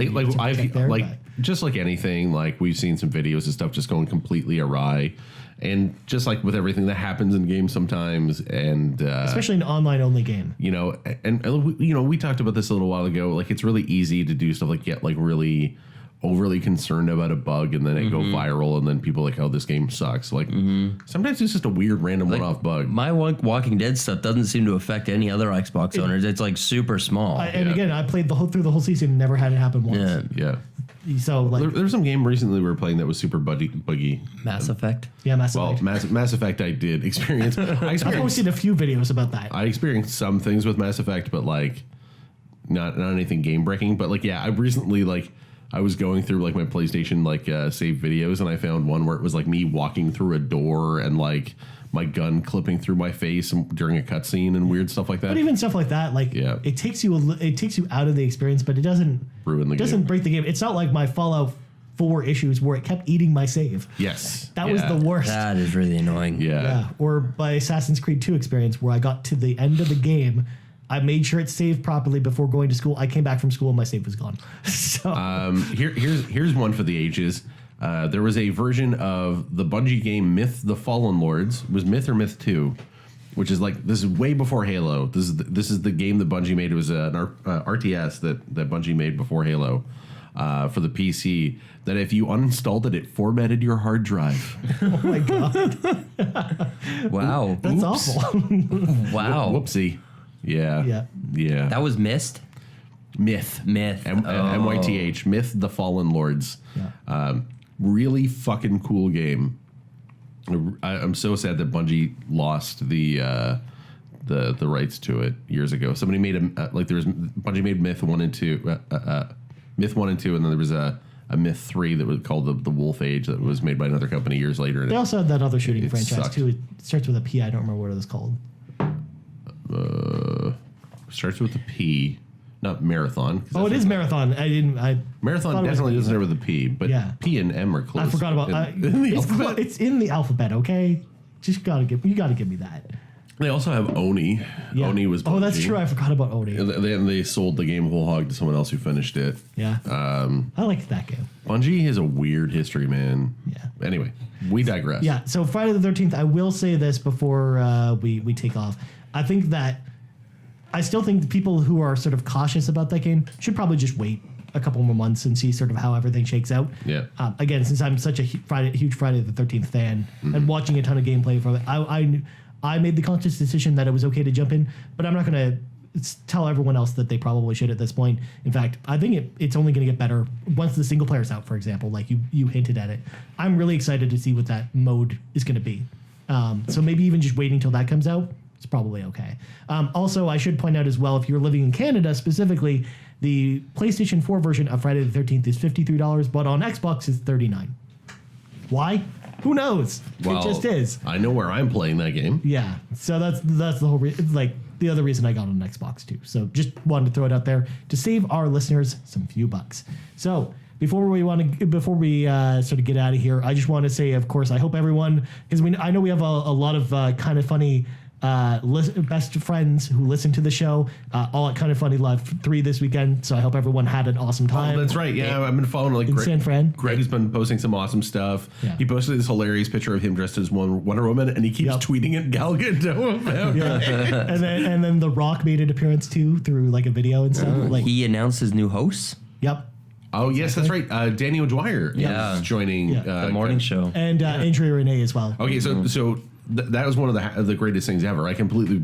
Speaker 2: Just like anything, like we've seen some videos and stuff just going completely awry. And just like with everything that happens in games sometimes, and
Speaker 1: especially an online-only game,
Speaker 2: we talked about this a little while ago. Like it's really easy to do stuff like get like really overly concerned about a bug, and then it go viral, and then people are like, oh, this game sucks. Like sometimes it's just a weird random one-off bug.
Speaker 3: My Walking Dead stuff doesn't seem to affect any other Xbox owners. It's like super small.
Speaker 1: Again, I played through the whole season, and never had it happen once.
Speaker 2: Yeah.
Speaker 1: So like,
Speaker 2: there was some game recently we were playing that was super buggy.
Speaker 3: Mass Effect.
Speaker 1: Yeah, Mass Effect.
Speaker 2: Well, Mass Effect I did experience. I
Speaker 1: posted a few videos about that.
Speaker 2: I experienced some things with Mass Effect, but like not anything game breaking. But like I recently I was going through like my PlayStation save videos, and I found one where it was like me walking through a door and like my gun clipping through my face during a cutscene and weird stuff like that.
Speaker 1: But even stuff like that, it takes you out of the experience, but it doesn't
Speaker 2: ruin the game.
Speaker 1: Doesn't break the game. It's not like my Fallout 4 issues where it kept eating my save.
Speaker 2: Yes,
Speaker 1: that was the worst.
Speaker 3: That is really annoying.
Speaker 2: Yeah.
Speaker 1: Or by Assassin's Creed 2 experience where I got to the end of the game. I made sure it saved properly before going to school. I came back from school and my save was gone. So
Speaker 2: here's one for the ages. There was a version of the Bungie game Myth: The Fallen Lords. It was Myth or Myth 2, which is this is way before Halo. This is the game that Bungie made. It was an RTS that Bungie made before Halo for the PC. That if you uninstalled it, it formatted your hard drive.
Speaker 1: Oh my god!
Speaker 3: Wow,
Speaker 1: that's awful.
Speaker 3: Wow,
Speaker 2: Whoopsie. Yeah.
Speaker 3: That was Myth.
Speaker 2: Myth. MYTH. Myth: The Fallen Lords.
Speaker 1: Yeah.
Speaker 2: Really fucking cool game. I'm so sad that Bungie lost the rights to it years ago. Somebody made Bungie made Myth 1 and 2, Myth 1 and 2, and then there was a Myth 3 that was called the Wolf Age that was made by another company years later.
Speaker 1: They also had that other shooting franchise
Speaker 2: sucked.
Speaker 1: too. It starts with a P. I don't remember what it was called.
Speaker 2: Starts with a P, not Marathon.
Speaker 1: Oh, it is Marathon.
Speaker 2: Marathon
Speaker 1: thought it was
Speaker 2: definitely
Speaker 1: a
Speaker 2: doesn't start with a P, but
Speaker 1: Yeah.
Speaker 2: P and M are close.
Speaker 1: I forgot about
Speaker 2: in the alphabet.
Speaker 1: it's in the alphabet. Okay, you gotta give me that.
Speaker 2: They also have Oni.
Speaker 1: Yeah.
Speaker 2: Oni was Bungie.
Speaker 1: Oh, that's true. I forgot about Oni.
Speaker 2: And they sold the game whole hog to someone else who finished it.
Speaker 1: Yeah. I liked that game.
Speaker 2: Bungie has a weird history, man.
Speaker 1: Yeah.
Speaker 2: Anyway, we digress.
Speaker 1: Yeah. So Friday the 13th. I will say this before we take off. I think that I still think the people who are sort of cautious about that game should probably just wait a couple more months and see sort of how everything shakes out.
Speaker 2: Yeah.
Speaker 1: Again, since I'm such a huge Friday the 13th fan and watching a ton of gameplay from it, I made the conscious decision that it was okay to jump in, but I'm not going to tell everyone else that they probably should at this point. In fact, I think it's only going to get better once the single player's out, for example, like you hinted at it. I'm really excited to see what that mode is going to be. So maybe even just waiting till that comes out, it's probably okay. Also, I should point out as well, if you're living in Canada specifically, the PlayStation 4 version of Friday the 13th is $53, but on Xbox is $39. Why? Who knows?
Speaker 2: Well,
Speaker 1: it just is.
Speaker 2: I know where I'm playing that game.
Speaker 1: Yeah. So that's the whole like the other reason I got on Xbox too. So just wanted to throw it out there to save our listeners some few bucks. So before we sort of get out of here, I just want to say, of course, I hope everyone, because I know we have a lot of kind of funny best friends who listen to the show, all at Kind of Funny Live 3 this weekend. So I hope everyone had an awesome time.
Speaker 2: Oh, that's right. Yeah, I've been following
Speaker 1: in San Fran.
Speaker 2: Greg's been posting some awesome stuff.
Speaker 1: Yeah.
Speaker 2: He posted this hilarious picture of him dressed as Wonder Woman, and he keeps tweeting at Gal Gadot about it.
Speaker 1: and then The Rock made an appearance too through like a video and stuff. Like
Speaker 3: He announced his new hosts.
Speaker 1: Yep.
Speaker 2: Oh, yes, that's right. Danny O'Dwyer
Speaker 3: Yeah.
Speaker 2: is joining
Speaker 3: The morning show.
Speaker 1: And Andrea Renee as well.
Speaker 2: Okay, so that was one of the greatest things ever. I can't believe it.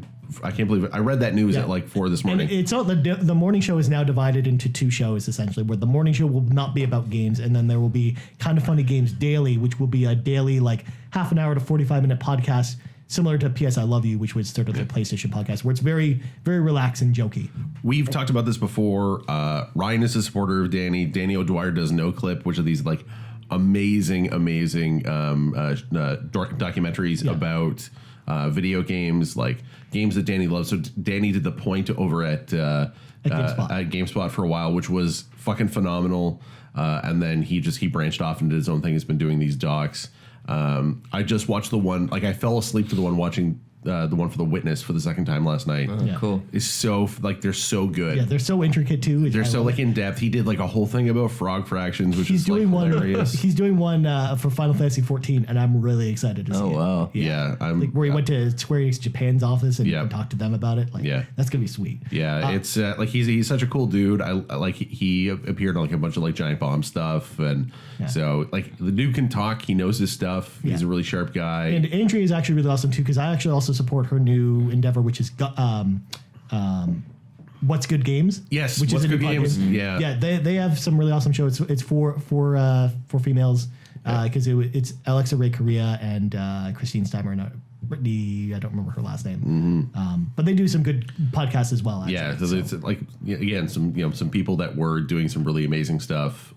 Speaker 2: I read that news at like 4 this morning.
Speaker 1: And it's all the morning show is now divided into 2 shows essentially, where the morning show will not be about games, and then there will be Kind of Funny Games Daily, which will be a daily like half an hour to 45-minute podcast, similar to PS I Love You, which was sort of the PlayStation podcast, where it's very, very relaxed and jokey.
Speaker 2: We've talked about this before. Ryan is a supporter of Danny. Danny O'Dwyer does No Clip, which are these like amazing documentaries about video games, like games that Danny loves. So Danny did The Point over at GameSpot for a while, which was fucking phenomenal. And then he branched off and did his own thing. He's been doing these docs. I just watched the one, like I fell asleep to the one watching the one for The Witness for the second time last night.
Speaker 3: Cool.
Speaker 2: It's so like they're so good.
Speaker 1: Yeah, they're so intricate too.
Speaker 2: They're so like in depth. He did like a whole thing about frog fractions, which is like hilarious.
Speaker 1: He's doing one for Final Fantasy 14, and I'm really excited to see it.
Speaker 3: Oh wow.
Speaker 2: Yeah,
Speaker 1: like where he went to Square Enix Japan's office and talked to them about it. Like, that's gonna be sweet.
Speaker 2: Yeah, it's like he's such a cool dude. I like he appeared on like a bunch of like Giant Bomb stuff, and so like the dude can talk. He knows his stuff. He's a really sharp guy.
Speaker 1: And Andrea is actually really awesome too, because I actually also support her new endeavor, which is What's Good Games.
Speaker 2: Yes,
Speaker 1: which
Speaker 2: What's
Speaker 1: is a
Speaker 2: Good
Speaker 1: new
Speaker 2: Games.
Speaker 1: podcast.
Speaker 2: Yeah,
Speaker 1: they have some really awesome shows. It's for females because it's Alexa Ray Correa and Christine Steimer and Brittany. I don't remember her last name, but they do some good podcasts as well. Actually,
Speaker 2: yeah, so it's like again some people that were doing some really amazing stuff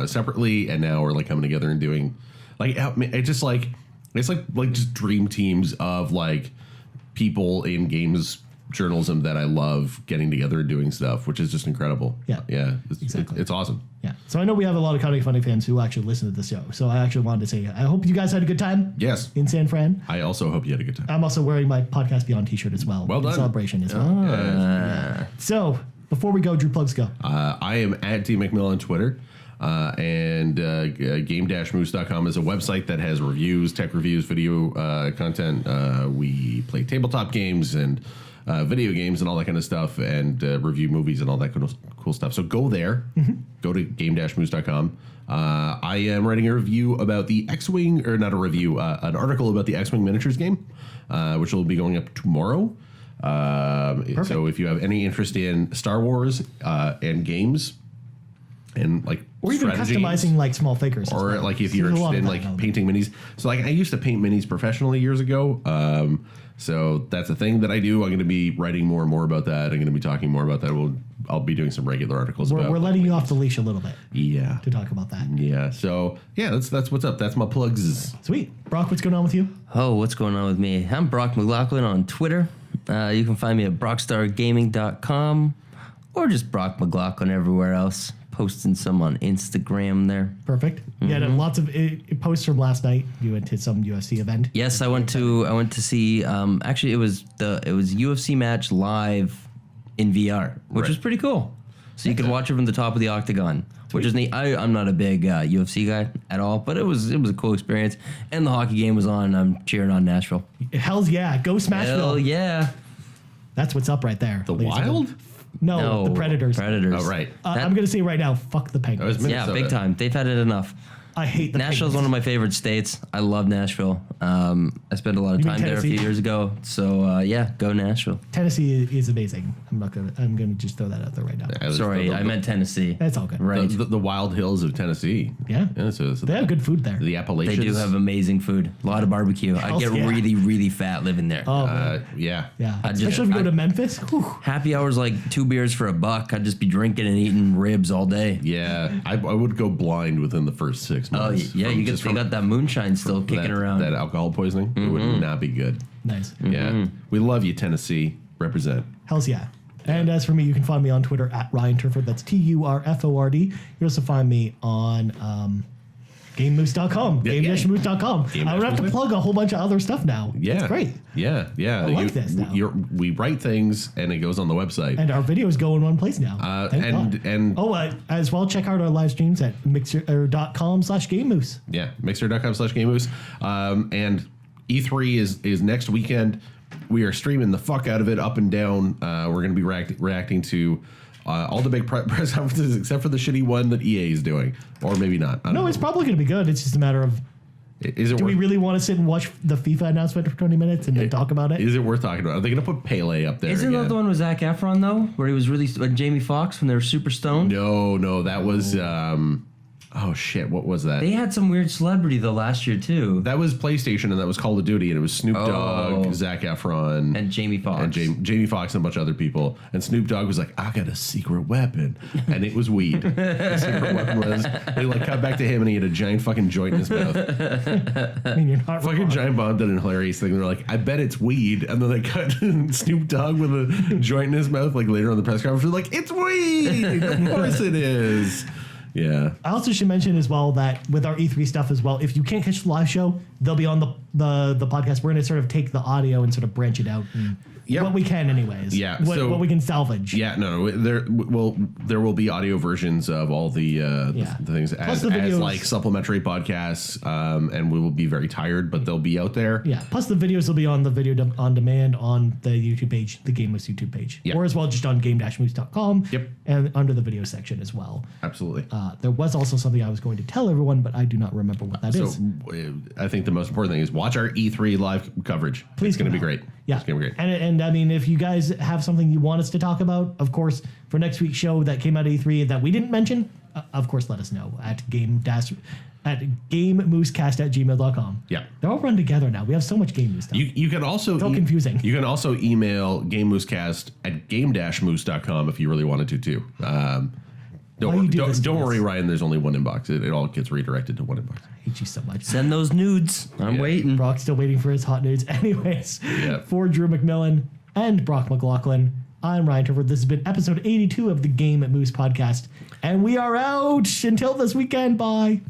Speaker 2: separately, and now are like coming together and doing like it's just like just dream teams of like people in games journalism that I love getting together and doing stuff, which is just incredible. Yeah,
Speaker 1: exactly.
Speaker 2: It's awesome.
Speaker 1: Yeah. So I know we have a lot of Kind of Funny fans who actually listen to the show. So I actually wanted to say, I hope you guys had a good time.
Speaker 2: Yes.
Speaker 1: In San Fran.
Speaker 2: I also hope you had a good time.
Speaker 1: I'm also wearing my Podcast Beyond t-shirt as well.
Speaker 2: Well done.
Speaker 1: In celebration as well. Yeah. So before we go, Drew, plugs go.
Speaker 2: I am at D McMill on Twitter. And game-moose.com is a website that has reviews, tech reviews, video content. We play tabletop games and video games and all that kind of stuff, and review movies and all that kind of cool stuff. So go there. Go to game-moose.com. I am writing a review about the X-Wing, or not a review, an article about the X-Wing miniatures game, which will be going up tomorrow. So if you have any interest in Star Wars and games and like
Speaker 1: Or even
Speaker 2: strategy
Speaker 1: customizing
Speaker 2: games,
Speaker 1: like small figures. as
Speaker 2: or
Speaker 1: well.
Speaker 2: like if
Speaker 1: So
Speaker 2: you're
Speaker 1: there's a lot
Speaker 2: interested in
Speaker 1: of
Speaker 2: like
Speaker 1: that element.
Speaker 2: painting minis. So like I used to paint minis professionally years ago. So that's a thing that I do. I'm going to be writing more and more about that. I'm going to be talking more about that. I'll be doing some regular articles about.
Speaker 1: We're letting you off the leash a little bit
Speaker 2: Yeah.
Speaker 1: to talk about that.
Speaker 2: Yeah. So yeah, that's what's up. That's my plugs.
Speaker 1: Sweet. Brock, what's going on with you?
Speaker 3: Oh, what's going on with me? I'm Brock McLaughlin on Twitter. You can find me at brockstargaming.com or just Brock McLaughlin everywhere else. Posting some on Instagram there.
Speaker 1: Perfect. You had lots of posts from last night. You went to some UFC event.
Speaker 3: Yes, I went to see. Actually, it was UFC match live in VR, which
Speaker 2: Right.
Speaker 3: was pretty cool. So you could watch it from the top of the octagon, which is neat. I'm not a big UFC guy at all, but it was a cool experience. And the hockey game was on. I'm cheering on Nashville.
Speaker 1: Hell's yeah. Go Smashville.
Speaker 3: Hell yeah!
Speaker 1: That's what's up right there.
Speaker 2: The
Speaker 1: ladies and
Speaker 2: Wild?
Speaker 1: gentlemen. No, the Predators.
Speaker 3: Predators.
Speaker 2: Oh right.
Speaker 1: I'm going to say right now, fuck the Penguins.
Speaker 2: That was
Speaker 3: Yeah,
Speaker 2: Minnesota.
Speaker 3: big time. They've had it enough.
Speaker 1: I hate the
Speaker 3: Nashville's
Speaker 1: Penguins.
Speaker 3: one of my favorite states. I love Nashville. I spent a lot of
Speaker 1: You mean
Speaker 3: time there a few
Speaker 1: Tennessee?
Speaker 3: years ago. So yeah, go Nashville.
Speaker 1: Tennessee is amazing. I'm going to just throw that out there right now.
Speaker 2: That was
Speaker 3: Sorry, I meant Tennessee.
Speaker 1: That's all good.
Speaker 3: Right.
Speaker 2: the Wild Hills of Tennessee.
Speaker 1: Yeah.
Speaker 2: So
Speaker 1: They have good food there.
Speaker 2: the
Speaker 3: They
Speaker 2: Appalachians.
Speaker 3: do have amazing food. A lot of barbecue. I
Speaker 1: Hells
Speaker 3: get
Speaker 1: yeah.
Speaker 3: really, really fat living there.
Speaker 1: Oh, man.
Speaker 2: Yeah.
Speaker 1: Yeah.
Speaker 3: I just-
Speaker 1: Especially if you go
Speaker 3: I-
Speaker 1: to Memphis. Whew.
Speaker 3: Happy hours like 2 beers for $1. I'd just be drinking and eating ribs all day.
Speaker 2: Yeah. I would go blind within the first 6
Speaker 3: Oh
Speaker 2: months.
Speaker 3: yeah,
Speaker 2: from- just
Speaker 3: they
Speaker 2: from
Speaker 3: got that moonshine still kicking
Speaker 2: that,
Speaker 3: around.
Speaker 2: That alcohol poisoning. It would not be good.
Speaker 1: Nice.
Speaker 2: Yeah. We love you, Tennessee. Represent.
Speaker 1: Hells yeah. And as for me, you can find me on Twitter at Ryan Turford. That's TURFORD. You can also find me on GameMoose.com.
Speaker 2: Yeah,
Speaker 1: Game-moose.com. I don't have to
Speaker 2: Game-moose.
Speaker 1: plug a whole bunch of other stuff now.
Speaker 2: Yeah.
Speaker 1: It's great.
Speaker 2: Yeah. Yeah.
Speaker 1: I like this now.
Speaker 2: We write things and it goes on the website.
Speaker 1: And our videos go in one place now. Thank God.
Speaker 2: and
Speaker 1: Oh, as well, check out our live streams at mixer.com/GameMoose.
Speaker 2: yeah, mixer.com/GameMoose. And E3 is next weekend. We are streaming the fuck out of it up and down. We're going to be reacting to all the big press conferences except for the shitty one that EA is doing. Or maybe not. I don't
Speaker 1: No,
Speaker 2: know.
Speaker 1: it's probably going to be good. It's just a matter of,
Speaker 2: Is it
Speaker 1: do we
Speaker 2: worth,
Speaker 1: really want to sit and watch the FIFA announcement for 20 minutes and then talk about it?
Speaker 2: is it worth talking about? Are they going to put Pele up there
Speaker 3: Isn't
Speaker 2: again?
Speaker 3: that the one with Zac Efron though, where he was really Jamie Foxx when they were super stoned?
Speaker 2: No, that was oh shit, what was that?
Speaker 3: They had some weird celebrity though last year too,
Speaker 2: That was PlayStation and that was Call of Duty and it was Snoop Dogg,
Speaker 3: Oh.
Speaker 2: Zac Efron,
Speaker 3: and Jamie Foxx.
Speaker 2: and Jamie Foxx and a bunch of other people. And Snoop Dogg was like, I got a secret weapon. And it was weed. The secret weapon was, they like cut back to him and he had a giant fucking joint in his mouth.
Speaker 1: I mean, you're not
Speaker 2: Fucking
Speaker 1: wrong.
Speaker 2: giant bomb did a hilarious thing. They're like, I bet it's weed. And then they cut Snoop Dogg with a joint in his mouth, like later on the press conference. They're like, it's weed. Of course it is. Yeah.
Speaker 1: I also should mention as well that with our E3 stuff as well, if you can't catch the live show, they'll be on the podcast. We're going to sort of take the audio and sort of branch it out. And
Speaker 2: Yep.
Speaker 1: What we can anyways.
Speaker 2: Yeah,
Speaker 1: What,
Speaker 2: so-
Speaker 1: what we can salvage.
Speaker 2: Yeah, no. There will be audio versions of all the things
Speaker 1: Plus
Speaker 2: as
Speaker 1: the videos.
Speaker 2: like supplementary podcasts, and we will be very tired, but they'll be out there.
Speaker 1: Yeah. Plus the videos will be on the video on demand on the YouTube page, the Game Moose YouTube page.
Speaker 2: Yeah.
Speaker 1: Or as well just on game-moose.com.
Speaker 2: Yep.
Speaker 1: And under the video section as well.
Speaker 2: Absolutely.
Speaker 1: There was also something I was going to tell everyone, but I do not remember what that
Speaker 2: So
Speaker 1: is.
Speaker 2: I think the most important thing is watch our E3 live coverage.
Speaker 1: Please
Speaker 2: It's going to
Speaker 1: come
Speaker 2: be
Speaker 1: out.
Speaker 2: great.
Speaker 1: Yeah.
Speaker 2: It's going to be great.
Speaker 1: And I mean, if you guys have something you want us to talk about, of course, for next week's show that came out of E3 that we didn't mention, of course, let us know at gamemoosecast@gmail.com.
Speaker 2: Yeah.
Speaker 1: They're all run together now. We have so much Game Moose stuff.
Speaker 2: You can also
Speaker 1: So confusing.
Speaker 2: You can also email gamemoosecast@game-moose.com if you really wanted to too.
Speaker 1: Why you do this to
Speaker 2: Don't
Speaker 1: us?
Speaker 2: worry, Ryan. There's only one inbox. It all gets redirected to one inbox.
Speaker 1: I hate you so much.
Speaker 3: Send those nudes. I'm
Speaker 2: Yeah.
Speaker 3: waiting.
Speaker 1: Brock's still waiting for his hot news. Anyways,
Speaker 2: Yeah.
Speaker 1: for Drew McMillan and Brock McLaughlin, I'm Ryan Turford. This has been episode 82 of the Game Moose podcast. And we are out until this weekend. Bye.